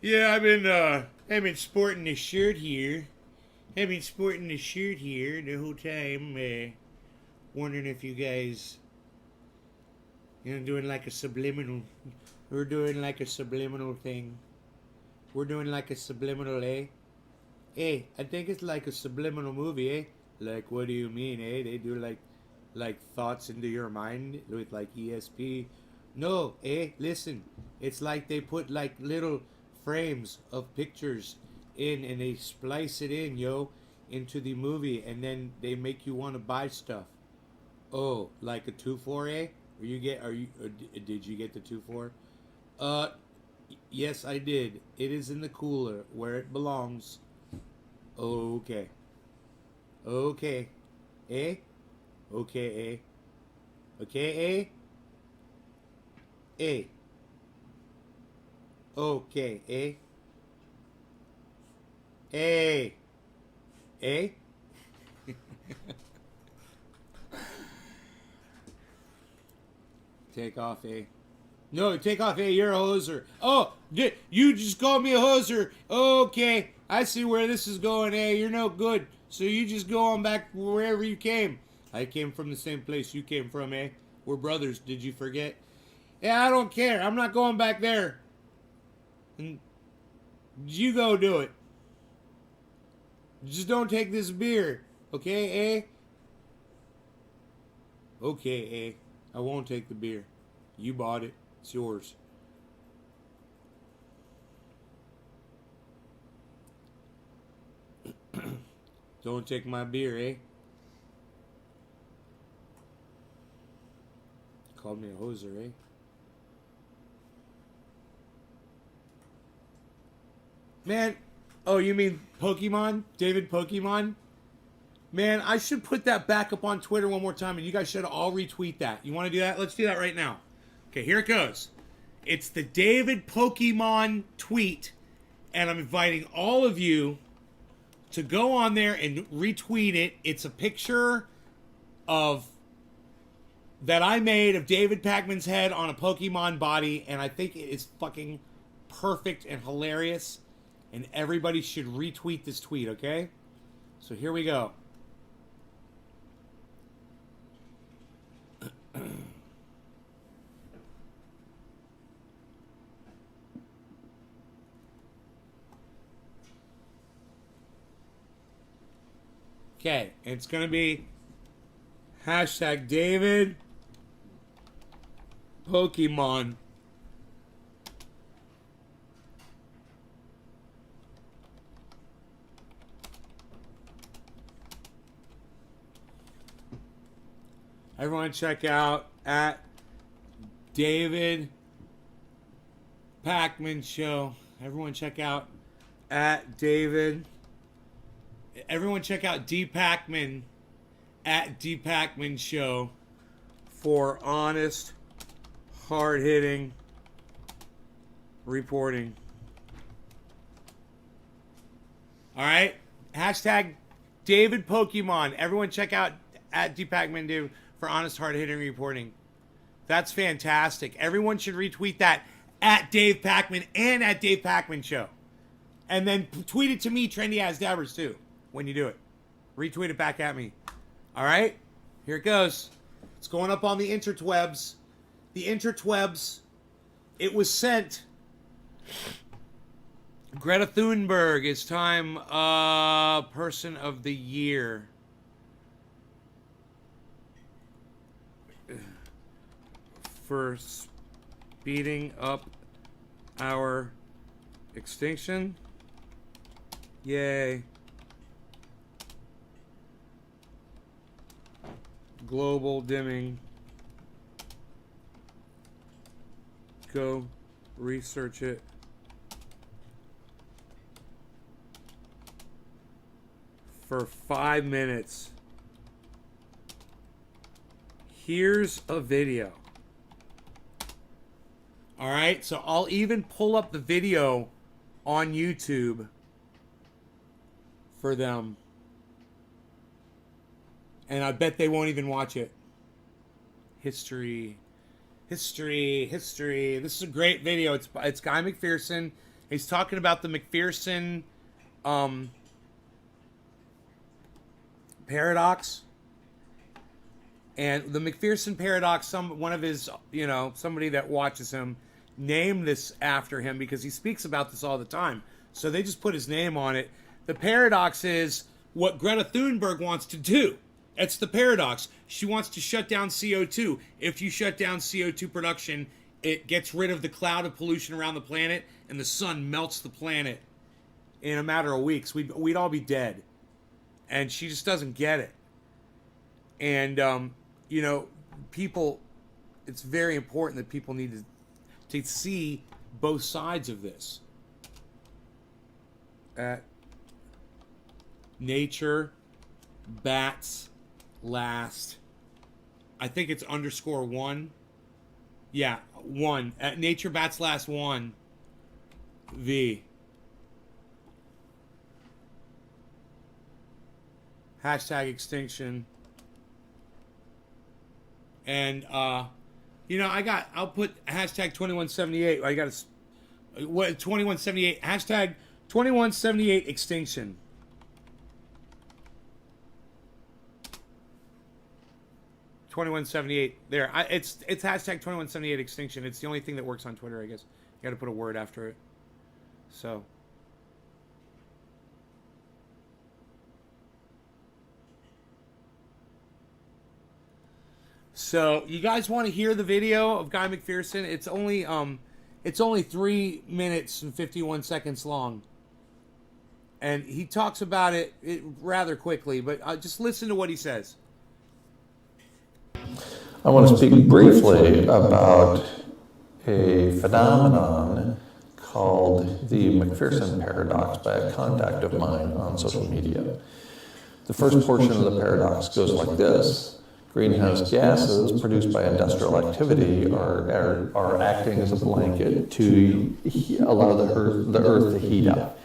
Yeah, I've been sporting this shirt here. I've been sporting this shirt here the whole time. Wondering if you guys, you know, doing like a subliminal. We're doing like a subliminal thing. We're doing like a subliminal, eh? Hey, I think it's like a subliminal movie, eh? Like, what do you mean, eh? They do like thoughts into your mind with like ESP. No, eh? Listen, it's like they put like little frames of pictures in and they splice it in, into the movie, and then they make you want to buy stuff. Oh, like a 2-4, eh? Did you get the 2-4? Yes, I did. It is in the cooler where it belongs. Okay. Okay. Eh? Okay, eh? Okay, eh? Eh? Okay, eh? Eh? Eh? Take off, eh? No, take off, eh? You're a hoser. Oh, you just called me a hoser. Okay, I see where this is going, eh? You're no good. So you just go on back wherever you came. I came from the same place you came from, eh? We're brothers. Did you forget? Yeah, I don't care. I'm not going back there. And you go do it. Just don't take this beer. Okay, eh? Okay, eh? I won't take the beer. You bought it. It's yours. Don't take my beer, eh? Called me a hoser, eh? Man, oh, you mean Pokemon? David Pokemon? Man, I should put that back up on Twitter one more time, and you guys should all retweet that. You want to do that? Let's do that right now. Okay, here it goes. It's the David Pokemon tweet, and I'm inviting all of you to go on there and retweet it. It's a picture of that I made of David Pakman's head on a Pokemon body, and I think it is fucking perfect and hilarious, and everybody should retweet this tweet, okay? So here we go. Okay, it's going to be hashtag David Pokemon. Everyone check out at David Pakman Show. Everyone check out at David. Everyone check out D Pakman at D Pakman Show for honest, hard-hitting reporting. All right? Hashtag David Pokemon. Everyone check out at D Pakman Dude for honest, hard-hitting reporting. That's fantastic. Everyone should retweet that at Dave Pakman and at Dave Pakman Show. And then tweet it to me, Trendy As Dabbers, too, when you do it. Retweet it back at me. All right? Here it goes. It's going up on the interwebs. The interwebs. It was sent. Greta Thunberg is Time Person of the Year. For speeding up our extinction. Yay. Global dimming. Go research it. For 5 minutes. Here's a video. All right, so I'll even pull up the video on YouTube for them. And I bet they won't even watch it. History. This is a great video. It's Guy McPherson. He's talking about the McPherson paradox. And the McPherson paradox, one of his, somebody that watches him named this after him because he speaks about this all the time. So they just put his name on it. The paradox is what Greta Thunberg wants to do. It's the paradox. She wants to shut down CO2. If you shut down CO2 production, it gets rid of the cloud of pollution around the planet, and the sun melts the planet in a matter of weeks. We'd all be dead. And she just doesn't get it. And, people, it's very important that people need to see both sides of this. Nature bats last. I think it's _1. Yeah, 1. At Nature bats last 1. V. Hashtag extinction. And, I'll put hashtag 2178. I got 2178. Hashtag 2178 extinction. #2178 there. It's hashtag 2178 extinction. It's the only thing that works on Twitter, I guess. You got to put a word after it. So you guys want to hear the video of Guy McPherson? It's only 3 minutes and 51 seconds long. And he talks about it rather quickly, but just listen to what he says. I want to speak briefly about a phenomenon called the McPherson paradox by a contact of mine on social media. The first portion of the paradox goes like this. Greenhouse gases produced by industrial activity are acting as a blanket to allow the earth to heat up.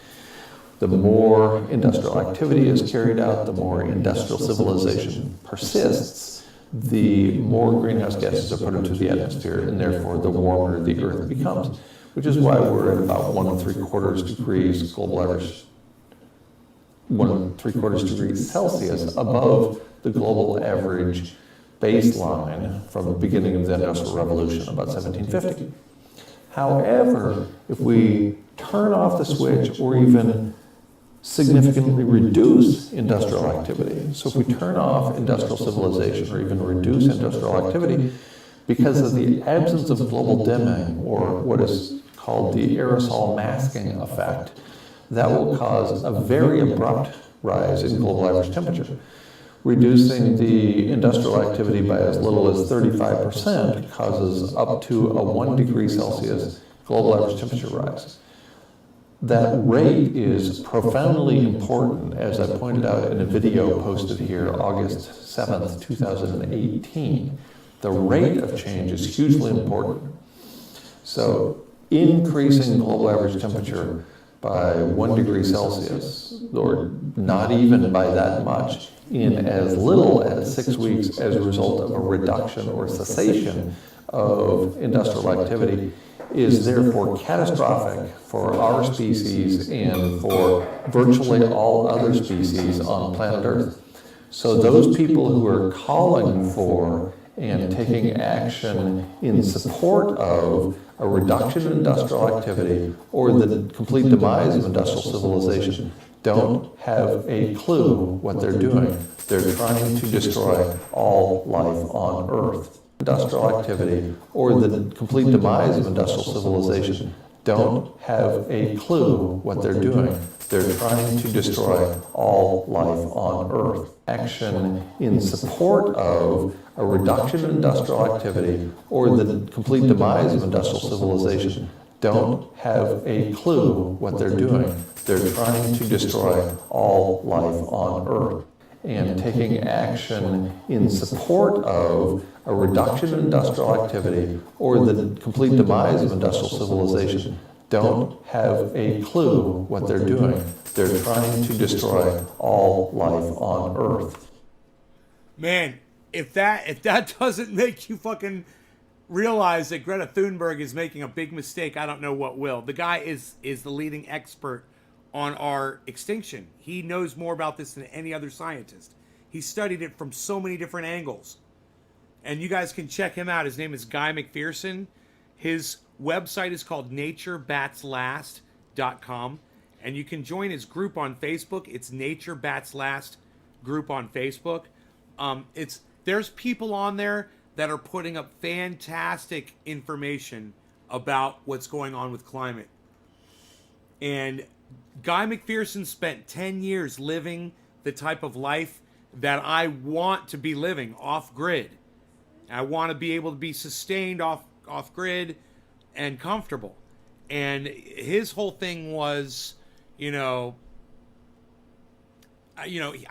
The more industrial activity is carried out, the more industrial civilization persists, the more greenhouse gases are put into the atmosphere, and therefore the warmer the earth becomes, which is why we're at about 1 3/4 degrees global average, 1 3/4 degrees Celsius above the global average baseline from the beginning of the Industrial Revolution, about 1750. However, if we turn off the switch or even significantly reduce industrial activity, so if we turn off industrial civilization or even reduce industrial activity, because of the absence of global dimming, or what is called the aerosol masking effect, that will cause a very abrupt rise in global average temperature. Reducing the industrial activity by as little as 35% causes up to a 1 degree Celsius global average temperature rise. That rate is profoundly important, as I pointed out in a video posted here August 7th, 2018. The rate of change is hugely important. So increasing global average temperature by 1 degree Celsius, or not even by that much, in as little as 6 weeks as a result of a reduction or cessation of industrial activity is therefore catastrophic for our species and for virtually all other species on planet Earth. So those people who are calling for and taking action in support of a reduction in industrial activity or the complete demise of industrial civilization don't have a clue what they're doing. They're trying to destroy all life on Earth. Industrial activity or the complete demise of industrial civilization don't have a clue what they're doing. They're trying to destroy all life on Earth. Action in support of a reduction in industrial activity or the complete demise of industrial civilization don't have a clue what they're doing. They're trying to destroy all life on Earth. And taking action in support of a reduction in industrial activity or the complete demise of industrial civilization don't have a clue what they're doing. They're trying to destroy all life on Earth. Man, if that doesn't make you fucking realize that Greta Thunberg is making a big mistake, I don't know what will. The guy is the leading expert on our extinction. He knows more about this than any other scientist. He studied it from so many different angles. And you guys can check him out. His name is Guy McPherson. His website is called naturebatslast.com. And you can join his group on Facebook. It's Nature Bats Last group on Facebook. There's people on there that are putting up fantastic information about what's going on with climate. And Guy McPherson spent 10 years living the type of life that I want to be living off-grid. I want to be able to be sustained off-grid and comfortable. And his whole thing was, I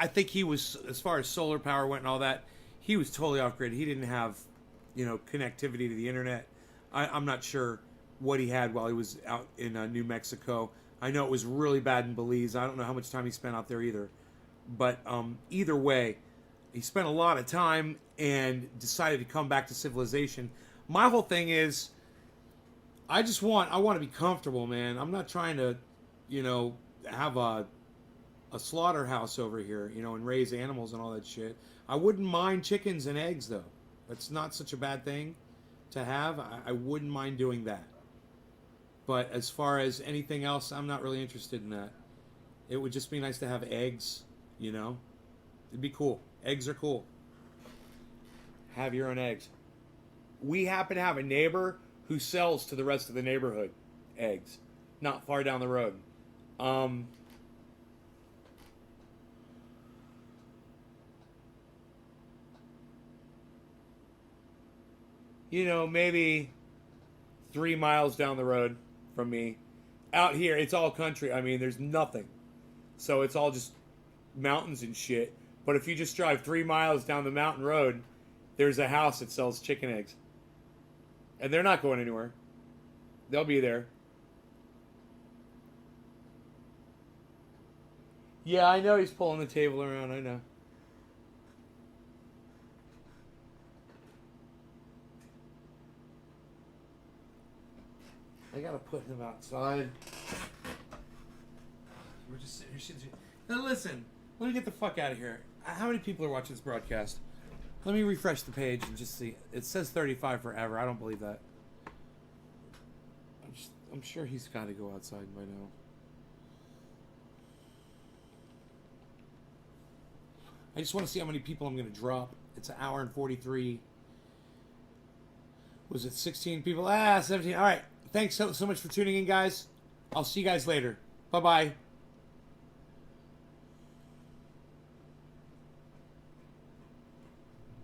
think he was, as far as solar power went and all that, he was totally off-grid. He didn't have, connectivity to the internet. I'm not sure what he had while he was out in New Mexico. I know it was really bad in Belize. I don't know how much time he spent out there either. But either way, he spent a lot of time and decided to come back to civilization. My whole thing is, I want to be comfortable, man. I'm not trying to, have a slaughterhouse over here, and raise animals and all that shit. I wouldn't mind chickens and eggs, though. That's not such a bad thing to have. I wouldn't mind doing that. But as far as anything else, I'm not really interested in that. It would just be nice to have eggs, It'd be cool. Eggs are cool. Have your own eggs. We happen to have a neighbor who sells to the rest of the neighborhood eggs. Not far down the road. Maybe 3 miles down the road from me. Out here, it's all country. I mean, there's nothing. So it's all just mountains and shit. But if you just drive 3 miles down the mountain road, there's a house that sells chicken eggs. And they're not going anywhere. They'll be there. Yeah, I know he's pulling the table around. I know. I gotta put him outside. We're just sitting here. Now listen, let me get the fuck out of here. How many people are watching this broadcast? Let me refresh the page and just see. It says 35 forever. I don't believe that. I'm sure he's got to go outside by now. I just want to see how many people I'm going to drop. It's an hour and 43. Was it 16 people? 17. All right. Thanks so much for tuning in, guys. I'll see you guys later. Bye-bye.